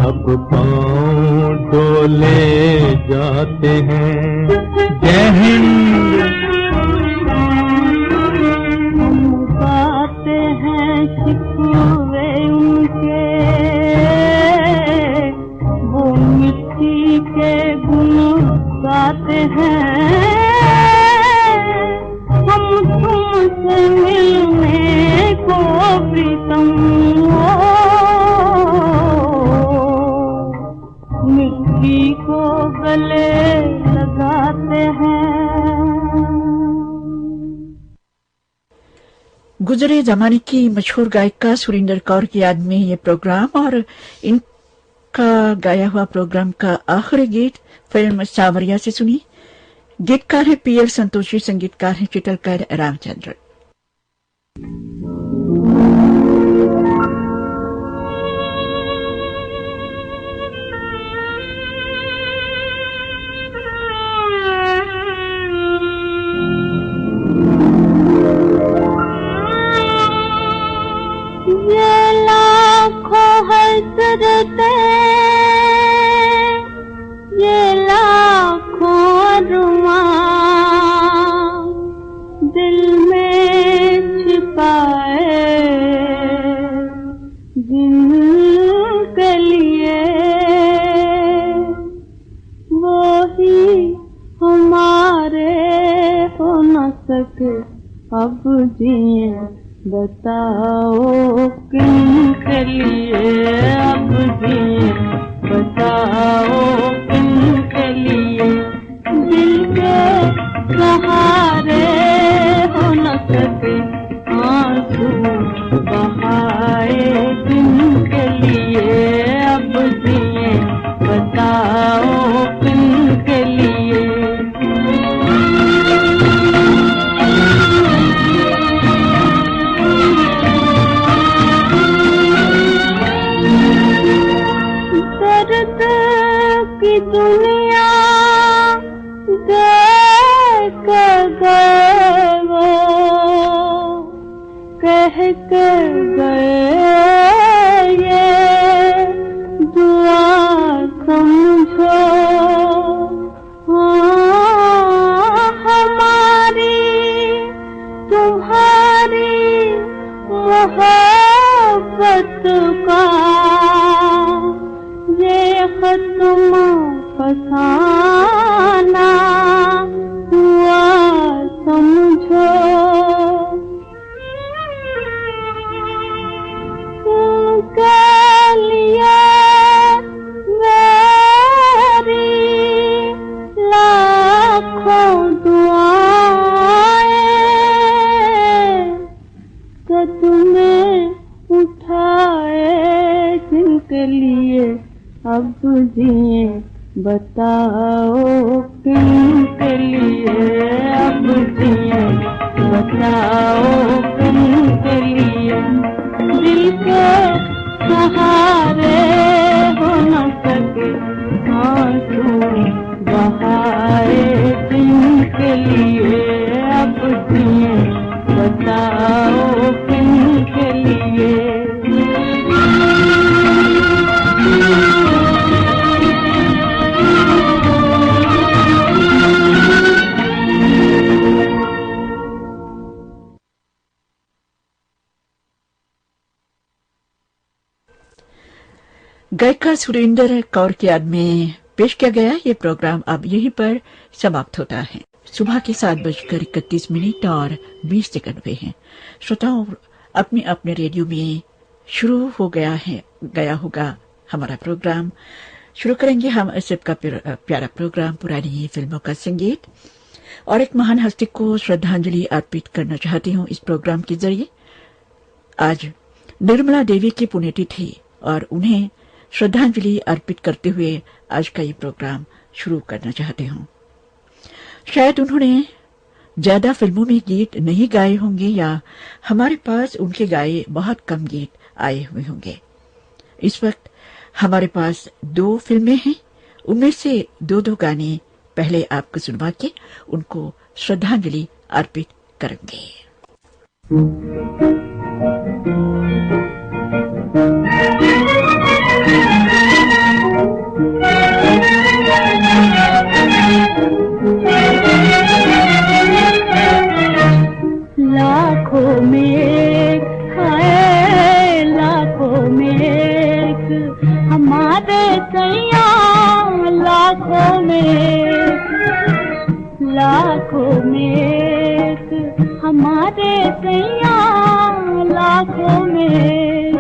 अब पाँव डोले जाते हैं, जय हिंद।
हम गाते हैं शिकवे उनके, वो मिट्टी के गुण गाते हैं, हम तुमसे मिलने को प्रीतम मिट्टी को गले लगाते हैं।
गुजरे जमाने की मशहूर गायिका सुरिंदर कौर की याद में ये प्रोग्राम और इनका गाया हुआ प्रोग्राम का आखिरी गीत फिल्म सावरिया से सुनी। गीतकार है पीएल संतोषी, संगीतकार है चित्रकार रामचंद्र।
ये लाखों हसरतें, ये लाखों अरमां दिल में छिपाए जिनके लिए, वो ही हमारे हो न सके अब जिए, बताओ किनके लिए अब जिए, बताओ किनके लिए, दिल के सहारे हो न सके आंसू बहाए किनके लिए अब जिए, बताओ किनके लिए। दर्द की दुनिया देख गए वो, कह कर गए ये दुआ समझो, हाँ हमारी तुम्हारी मोहब्बत का ये खत्म फसाना हुआ समझो, उनके लिए मेरी लाखों दुआएं, कद में उठाए जिनके लिए अब जिए, बताओ किनके लिए अब जिए, बताओ किनके लिए, दिल के सहारे हो न सके आंसू बहाए जिनके लिए अब जिए, बताओ किनके लिए।
गायिका सुरेंद्र कौर की याद में पेश किया गया ये प्रोग्राम अब यहीं पर समाप्त होता है। सुबह के 7:31 और 20 सेकंड हुए हैं। श्रोताओं, अपने अपने रेडियो में शुरू हो गया होगा हमारा प्रोग्राम। शुरू करेंगे हम सिर्फ का प्यारा प्रोग्राम पुरानी फिल्मों का संगीत, और एक महान हस्ती को श्रद्धांजलि अर्पित करना चाहती हूँ इस प्रोग्राम के जरिए। आज निर्मला देवी की पुण्यतिथि और उन्हें श्रद्धांजलि अर्पित करते हुए आज का ये प्रोग्राम शुरू करना चाहते हूँ। शायद उन्होंने ज्यादा फिल्मों में गीत नहीं गाए होंगे या हमारे पास उनके गाए बहुत कम गीत आए हुए होंगे। इस वक्त हमारे पास 2 फिल्में हैं, उनमें से 2 गाने पहले आपको सुनवा के उनको श्रद्धांजलि अर्पित करेंगे।
लाखों में है, लाखों में हमारे सैया, लाखों में, लाखों में हमारे सैया, लाखों में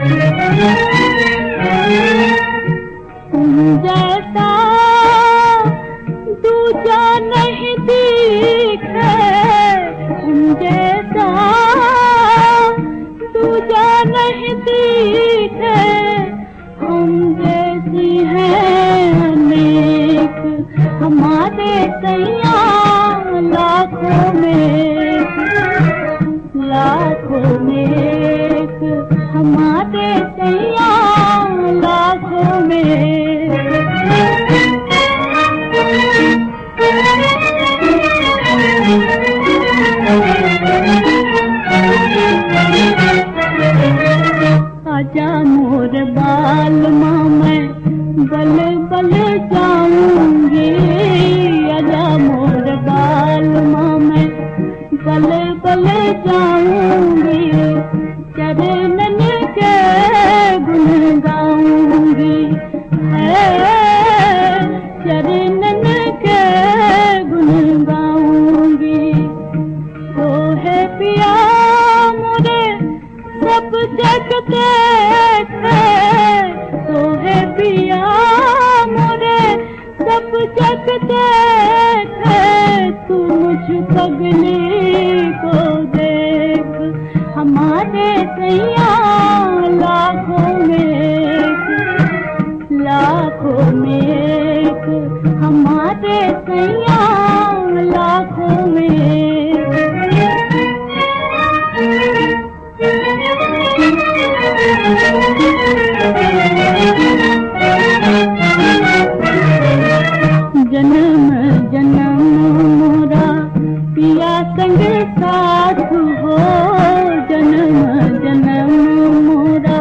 तुम जैसा दूजा नहीं दिखे, तुम जैसा दूजा नहीं दिखे, हम जैसी हैं अनेक हमारे सैया, लाखों में, लाखों में हमारे सैया, लाखों में। आजा मोर बाल माँ मैं बल बल जाऊंगी, आजा मोर बाल माँ मैं बल बल जाऊंगी, चरणन के गुण गाऊंगी, है चरणन के गुण गाऊंगी। तो है पिया मोरे सब जगते थे, तो है पिया मोरे सब जगते थे, तू मुझ पगली को देख हमारे सैया, लाखों में, लाखों में हमारे सैया, लाखों में। जन्म जन्म मोरा पिया संग साथ हो, जन्म जन्म मोरा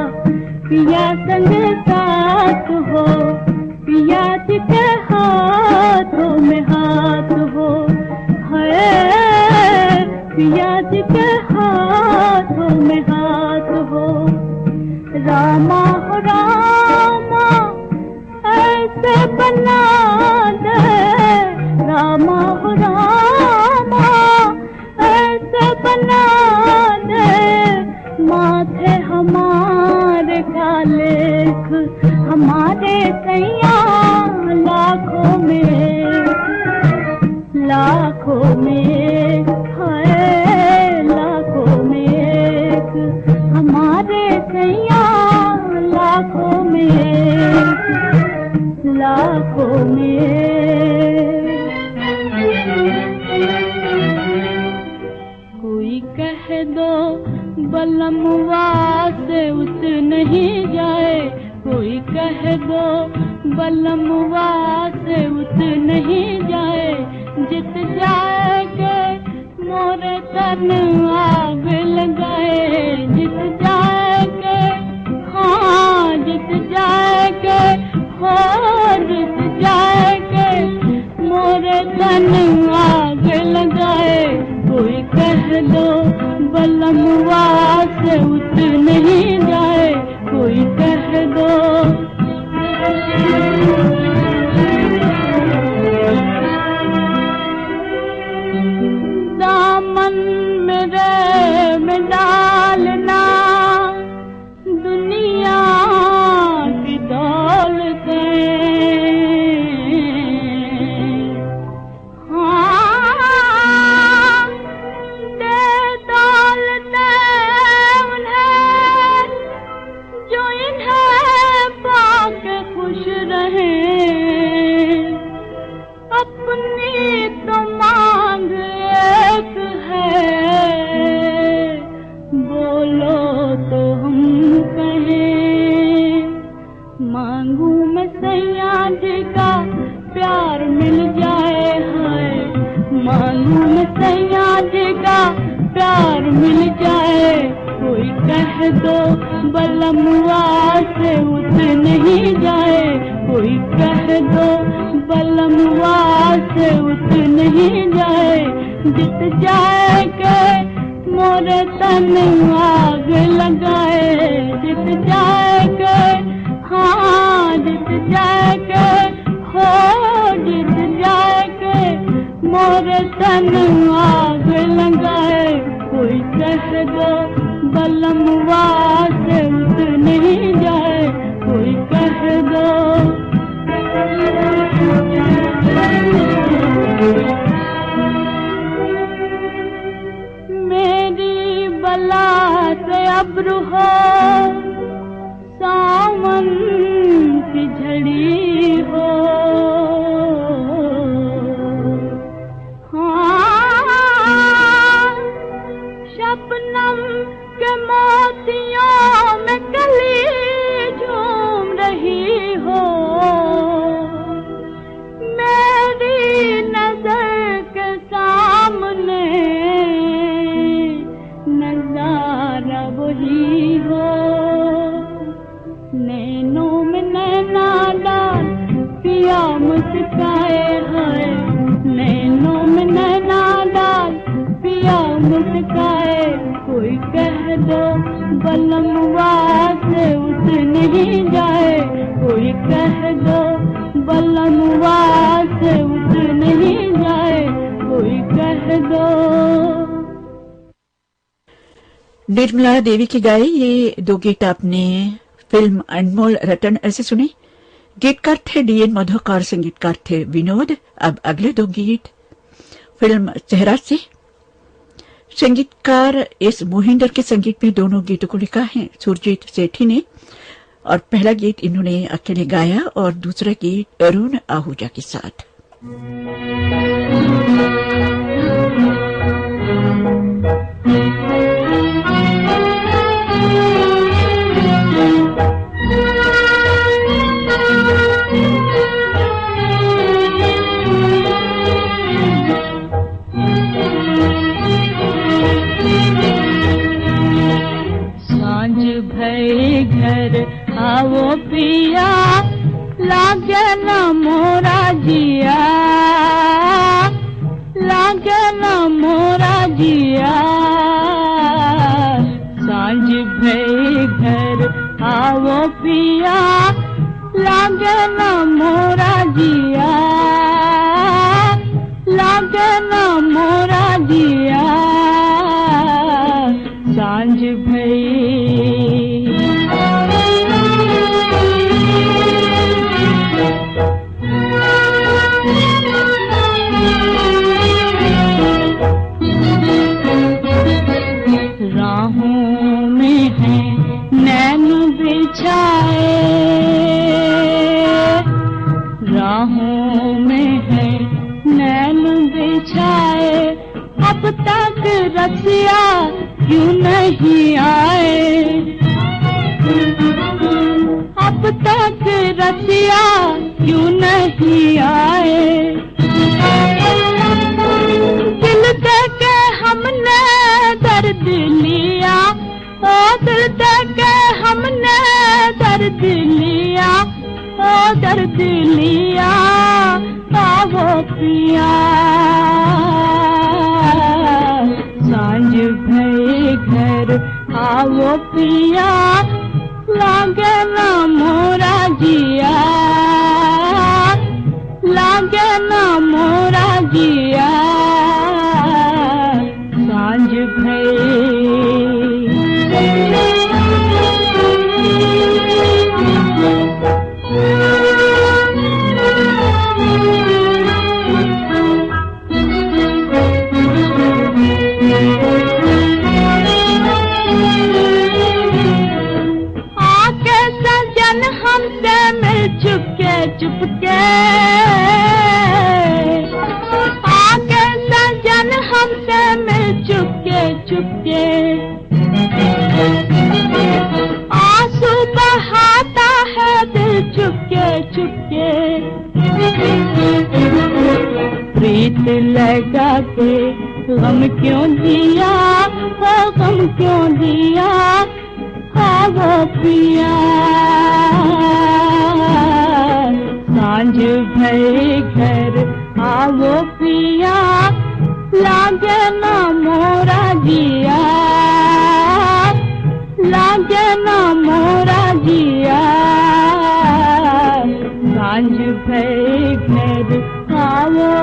पिया संग साथ हो, पिया जी के हाथों में हाथ हो, है पिया जी के हाथों में हाथ हो। रामा हो रामा ऐसे बना दे, रामा हो रामा ऐसे बना दे, माथे हमारे का लेख हमारे सैया, लाखों में, लाखों में है, लाखों में हमारे सैया, लाखों में, लाखों में। कोई कह दो बलमुआ से उस नहीं जाए, कोई कह दो बलमुआ से उस नहीं जाए, जित जाएगे मोरे तन आग लगाए, जित जाएगे, हाँ जित जाएगे, हाँ जित जाएगे मोरे तन आग लगाए। कोई कह दो बलमुआ से उठ नहीं जाए, कोई कह दो। दामन मेरे में डालना दुनिया की दौलतें, हाँ दे दौलतें उन्हें जो इन्हें पाके खुश रहे, अपनी तो मांग एक है दो बलमुआ से उठ नहीं जाए, कोई कह दो बलमुआ से उठ नहीं जाए। जित जाए के मोरे तन आग लगाए, जित जाए के, हाँ जित जाए के, हो जित जाए के मोरे तन आग लगाए। कोई कह दो बलमुआ से उठ नहीं जाए, कोई कह दो। मेरी बला से अब्रू हो, सावन की झड़ी हो, हाँ शबनम के मोतियों में कली झूम रही हो। मेरी नजर के सामने नजारा वही हो। नैनों में नैना डाल पिया मुस्काए है, नैनों में नैना डाल पिया मुस्काए। कोई कह दो बलमुआ से उठ नहीं जाए, कोई कह दो बलमुआ से उठ नहीं जाए, कोई कह दो।
निर्मला देवी की गाई ये दो गीत आपने फिल्म अनमोल रतन ऐसे सुने। गीतकार थे डीएन मधुकर, संगीतकार थे विनोद। अब अगले दो गीत फिल्म चेहरा से। संगीतकार एस मोहिंदर के संगीत में दोनों गीतों को लिखा है सुरजीत सेठी ने, और पहला गीत इन्होंने अकेले गाया और दूसरा गीत अरुण आहूजा के साथ।
भई घर आओ पिया, लागे न मोरा जिया, लागे न मोरा जिया। सांझ भई घर आओ पिया, लागे न मोरा जिया, लागे न मोरा जिया। सांझ भई राहों में है नैन बिछाए, राहों में है नैन बिछाए। अब तक रसिया क्यों नहीं आए, अब तक रसिया क्यों नहीं आए। दिल दे के हमने दर्द लिया, ओ दिल दे के हमने दर्द लिया, ओ दर्द लिया। आओ पिया सांझ भई घर आओ पिया, लागे न मोरा जिया, लागे न मोरा जिया। सांझ भई आके सजन हमसे मिल चुके चुपके, आके सजन हमसे मिल चुके चुपके। आंसू बहाता है दिल चुपके चुपके। प्रीत लगा के गम क्यों दिया, हो गम क्यों दिया। आवो पिया, सांझ भई घर आवो पिया, लागे ना मोरा जिया, लागे ना मोरा जिया, सांझ भई घर आवो।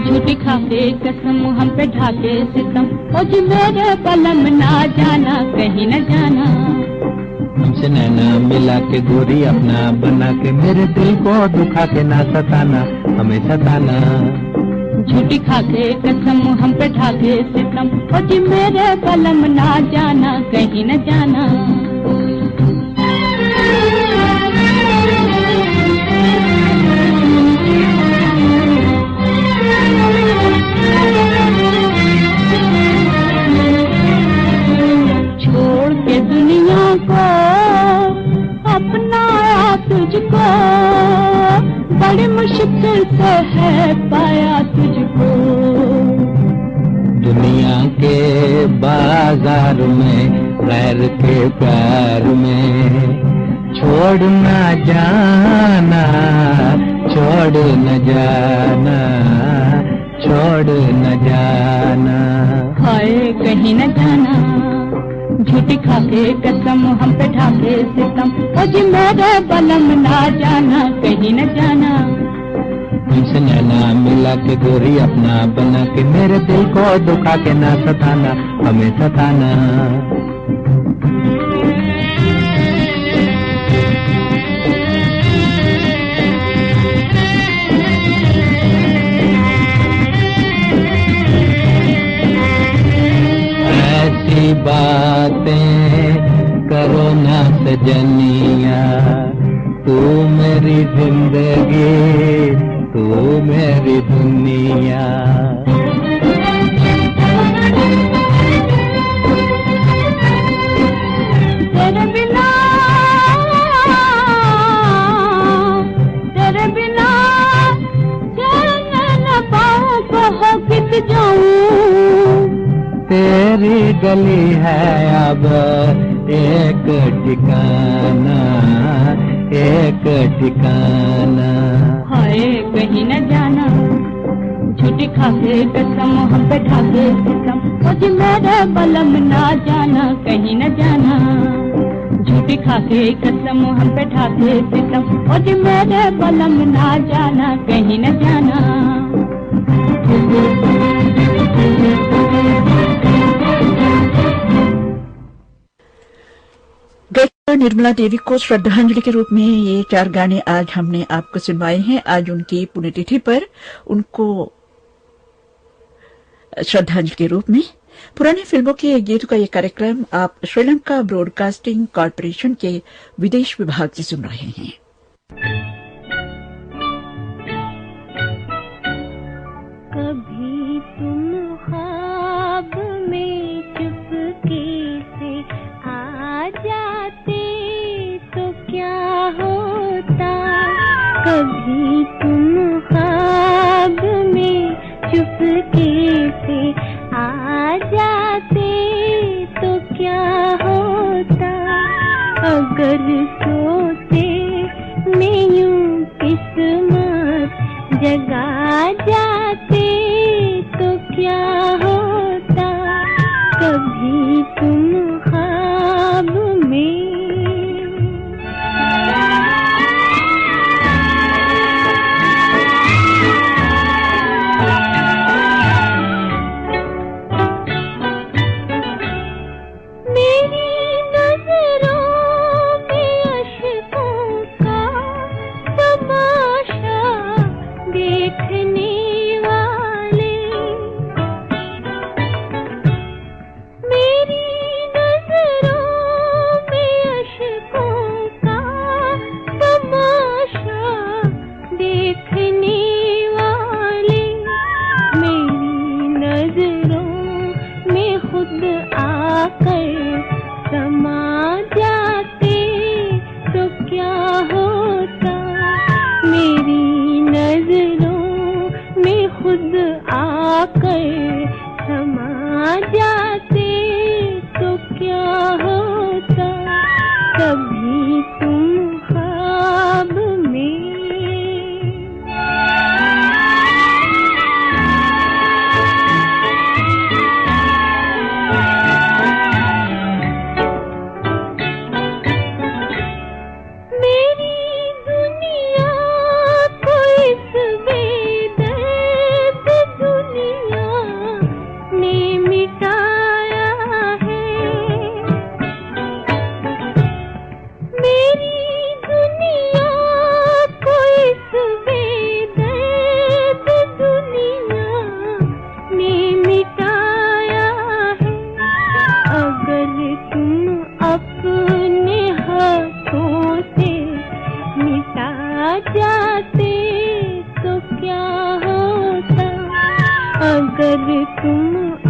झूठी खाके कसम हम पे ढाके सितम, ओ जी मेरे बलम ना जाना कहीं न जाना,
हमसे नैना मिला के गोरी अपना बना के, मेरे दिल को दुखा के ना सताना हमें सताना।
झूठी खाके कसम हम पे ढाके सितम, ओ जी मेरे बलम ना जाना कहीं न जाना। छोड़ के दुनिया को अपनाया तुझको, बड़ी मुश्किल से है पाया तुझको।
दुनिया के बाजार में गैर के प्यार में, छोड़ न जाना, छोड़ न जाना, छोड़ न जाना,
खाए कहीं न जाना। झूठी खाके कसम हम पे ढाके सितम, ओ जी मेरे बलम ना जाना कहीं न जाना।
हमसे नैना मिला के गोरी अपना बना के, मेरे दिल को दुखा के ना सताना हमें सताना। ऐसी बातें करो ना सजनिया, तू मेरी जिंदगी, तू मेरी दुनिया।
तेरे बिना, तेरे बिना चैन न पाऊं, कहो कित जाऊं।
तेरी गली है अब एक ठिकाना, एक ठिकाना।
हाय कहीं न जाना। झूठी खाके कसम हम पे ढाके सितम, ओ जी मेरे बलम ना जाना कहीं न जाना। झूठी खाके कसम हम पे ढाके सितम, ओ जी मेरे बलम ना जाना कहीं न जाना।
गायिका निर्मला देवी को श्रद्धांजलि के रूप में ये 4 गाने आज हमने आपको सुनवाए हैं। आज उनकी पुण्यतिथि पर उनको श्रद्धांजलि के रूप में पुरानी फिल्मों के गीतों का ये कार्यक्रम आप श्रीलंका ब्रॉडकास्टिंग कॉर्पोरेशन के विदेश विभाग से सुन रहे हैं।
कभी तुम ख्वाब में चुपके से आ जाते तो क्या होता, कभी तुम ख्वाब में चुपके से आ जाते तो क्या होता, अगर सोते में यूं किस्मत जगा जाते तो क्या होता, कभी तुम ख्वाब में। देखने जाते तो क्या होता, अगर तुम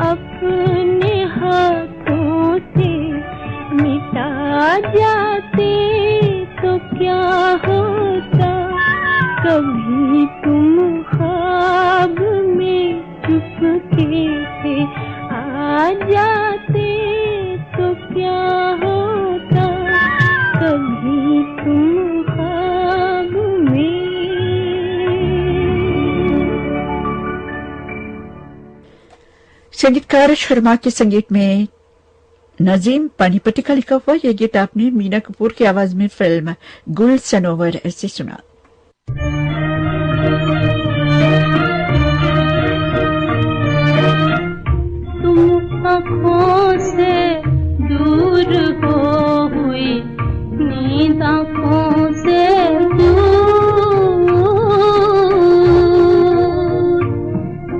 अपने हाथों से मिटा जाते तो क्या होता, कभी तुम ख्वाब में चुपके से आ जाते तो क्या होता, कभी तुम ख्वाब में।
संगीतकार शर्मा के संगीत में नजीम पानीपति का लिखा हुआ यह गीत आपने मीना कपूर की आवाज में फिल्म गुल सनोवर से सुना।
तुम आँखों से दूर हो हुई, नींद आँखों से दूर,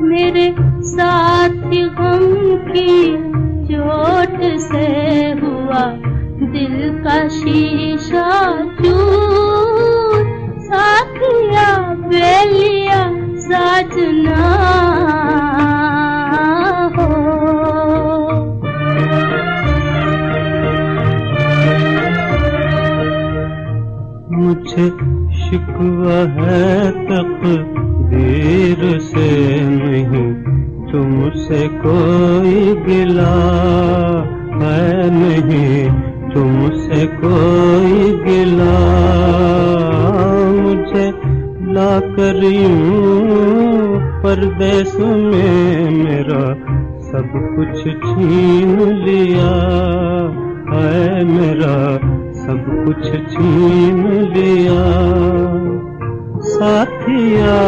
मेरे साथी गम की चोट से हुआ दिल का शीशा चूर, साथिया बेलिया साजना हो।
मुझे शिकवा है तकदीर से नहीं, तुमसे कोई गिला है नहीं, तुमसे कोई गिला, मुझे लाकर यूं परदेस में मेरा सब कुछ छीन लिया है, मेरा सब कुछ छीन लिया, साथिया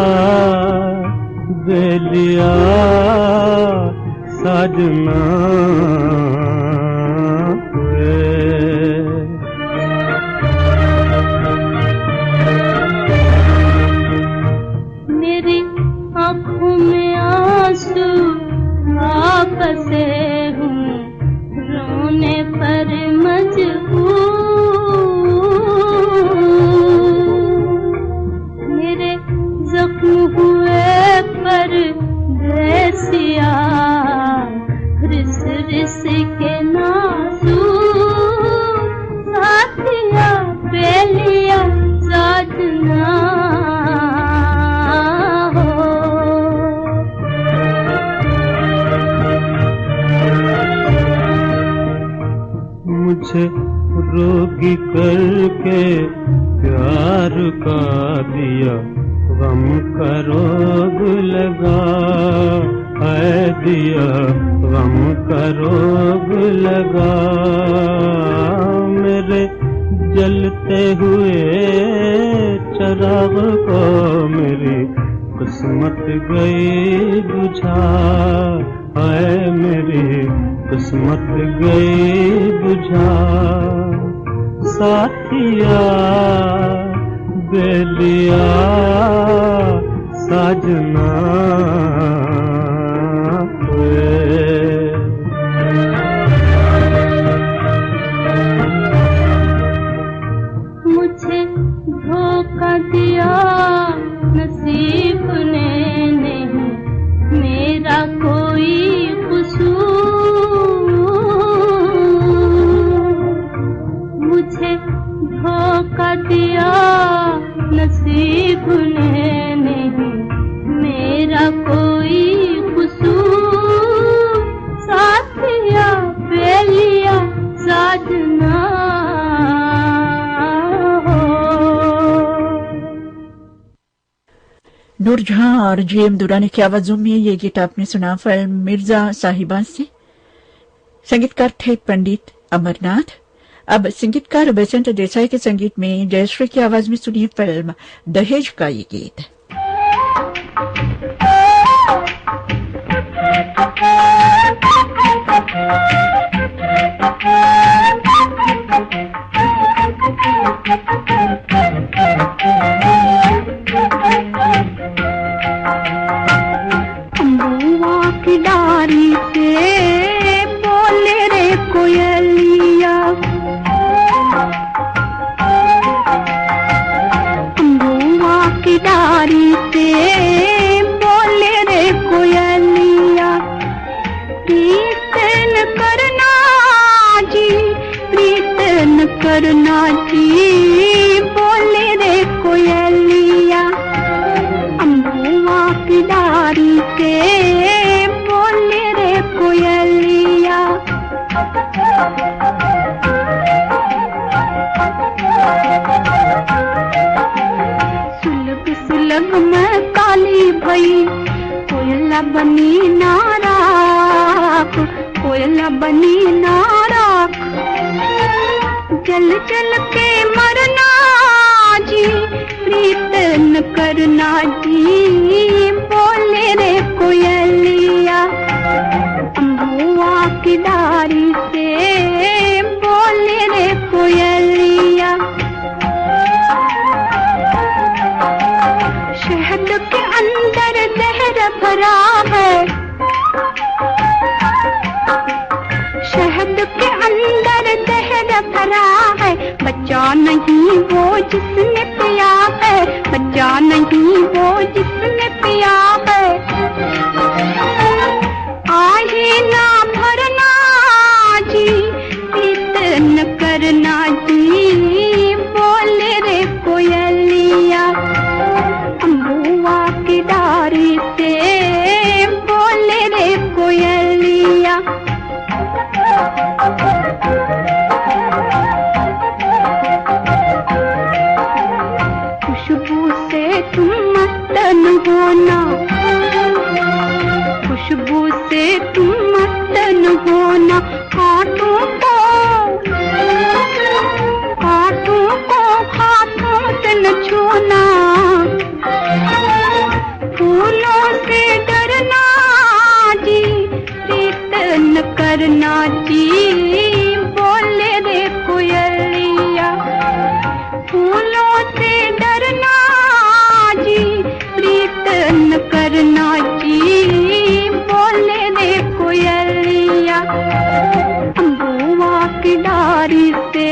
बेलिया साजना
मेरी आँखों में आंसू बसे हूँ, रोने पर मजबूर, मेरे जख्म हुए पर देसिया रिस रिस के नासूर, साथिया बेलिया साजना हो।
मुझे रोगी करके प्यार का दिया, गम का रोग लगा है दिया, गम का रोग लगा, मेरे जलते हुए चराग को मेरी किस्मत गई बुझा है, मेरी किस्मत गई बुझा, साथिया बेलिया साजना
मुझे धोखा दिया नसीब ने नहीं, मेरा कोई कसूर, मुझे धोखा दिया नसीब ने नहीं, मेरा कोई कसूर, साथिया बेलिया साजना हो।
नूरजहां और जीएम दुरानी की आवाजों में ये गीत आपने सुना फिल्म मिर्जा साहिबा से। संगीतकार थे पंडित अमरनाथ। अब संगीतकार बसंत देसाई के संगीत में जयश्री की आवाज में सुनिए फिल्म दहेज का ये गीत।
बुआ की डारी से बोले रे कोयलिया, गई, कोयला बनी ना राख, कोयला बनी ना राख। जल जल के मरना जी, प्रीत न करना जी, बोले रे कोयलिया अम्बुआ की डारी से, बोले रे कोयलिया। शहद के अंदर जहर भरा है, शहद के अंदर जहर भरा है, बच्चा नहीं वो जिसने पिया है, बच्चा नहीं वो जिसने पिया है। आहे ना भरना जी, प्रीत न करना जी, बोले रे कोयलिया अम्बुआ की डारी से, बोले रे कोयलिया। खुशबू से तुम मस्त न होना, खुशबू से तुम मस्त न होना, कांटों को हाथों से न छूना, फूलों से डरना जी, प्रीत न करना जी, बोले रे कोयलिया। फूलों से डरना जी, प्रीत न करना जी, बोले रे कोयलिया अम्बुआ की डारी से,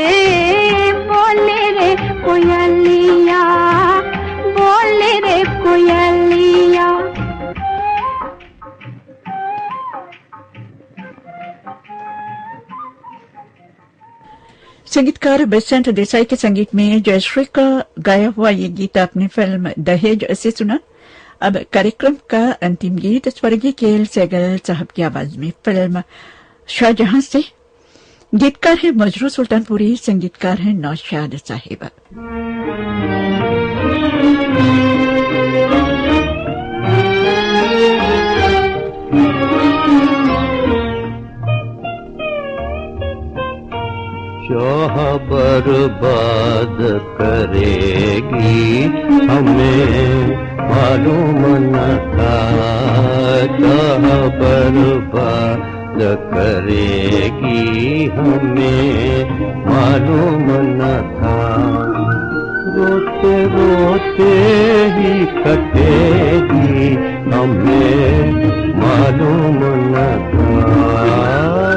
बोले रे कोयलिया, बोले रे कोयलिया।
संगीतकार बेसेंट देसाई के संगीत में जयश्री का गाया हुआ ये गीत आपने फिल्म दहेज से सुना। अब कार्यक्रम का अंतिम गीत स्वर्गीय केएल सहगल साहब की आवाज में फिल्म शाहजहां से। गीतकार है मजरू सुल्तानपुरी, संगीतकार है नौशाद साहिबा।
चाह बर्बाद करेगी हमें मालूम न था, चाह बर्बाद करेगी हमें मालूम न था। रोते रोते ही कटेगी हमें मालूम न था,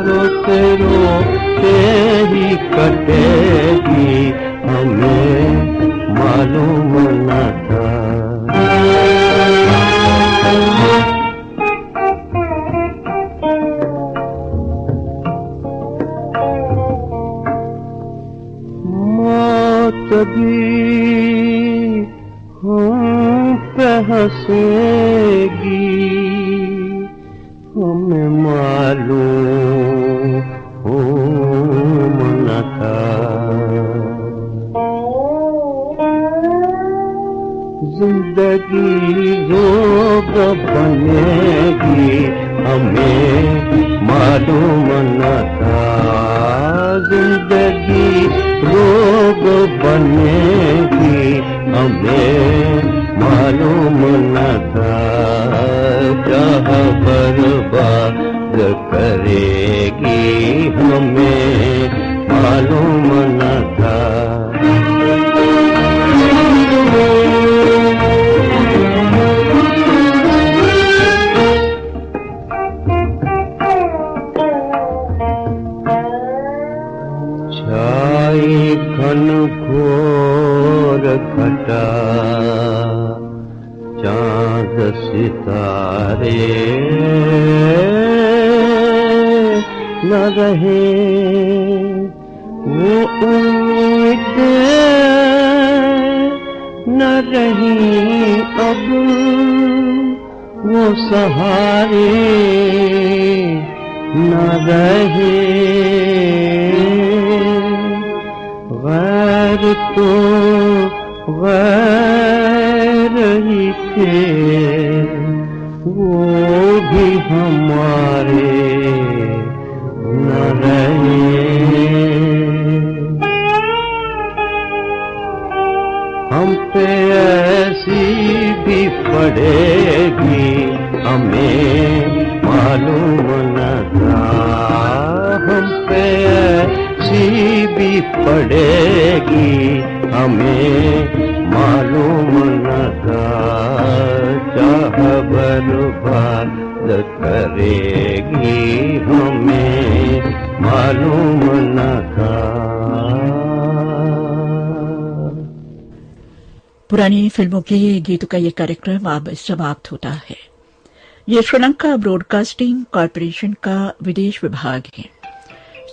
रोते रोते ही कटेगी हमें मालूम न था। मौत भी हम पे हंसेगी, हमें मालूम न था। जिंदगी रोग बनेगी हमें मालूम न था, जिंदगी रोग बनेगी हमें मालूम न था। चाह बर्बाद करेगी हमें मालूम न था। छाई घन घोर घटा, चांद सितारे न रहे, वो उम्मीद न रही अब, वो सहारे न रहे। गैर तो गैर रही थे वो भी हमारे न रहे। हम पे ऐसी भी पड़ेगी हमें मालूम न था। हम पे ऐसी भी पड़ेगी हमें मालूम न था। चाह बर्बाद करेगी हमें मालूम न था।
पुरानी फिल्मों के गीतों का ये कार्यक्रम अब समाप्त होता है। ये श्रीलंका ब्रॉडकास्टिंग कॉरपोरेशन का विदेश विभाग है।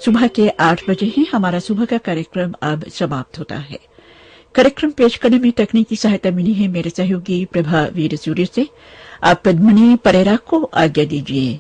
सुबह के 8 बजे ही हमारा सुबह का कार्यक्रम अब समाप्त होता है। कार्यक्रम पेश करने में तकनीकी सहायता मिली है मेरे सहयोगी प्रभा वीर सूर्य से। आप पद्मिनी परेरा को आज्ञा दीजिए।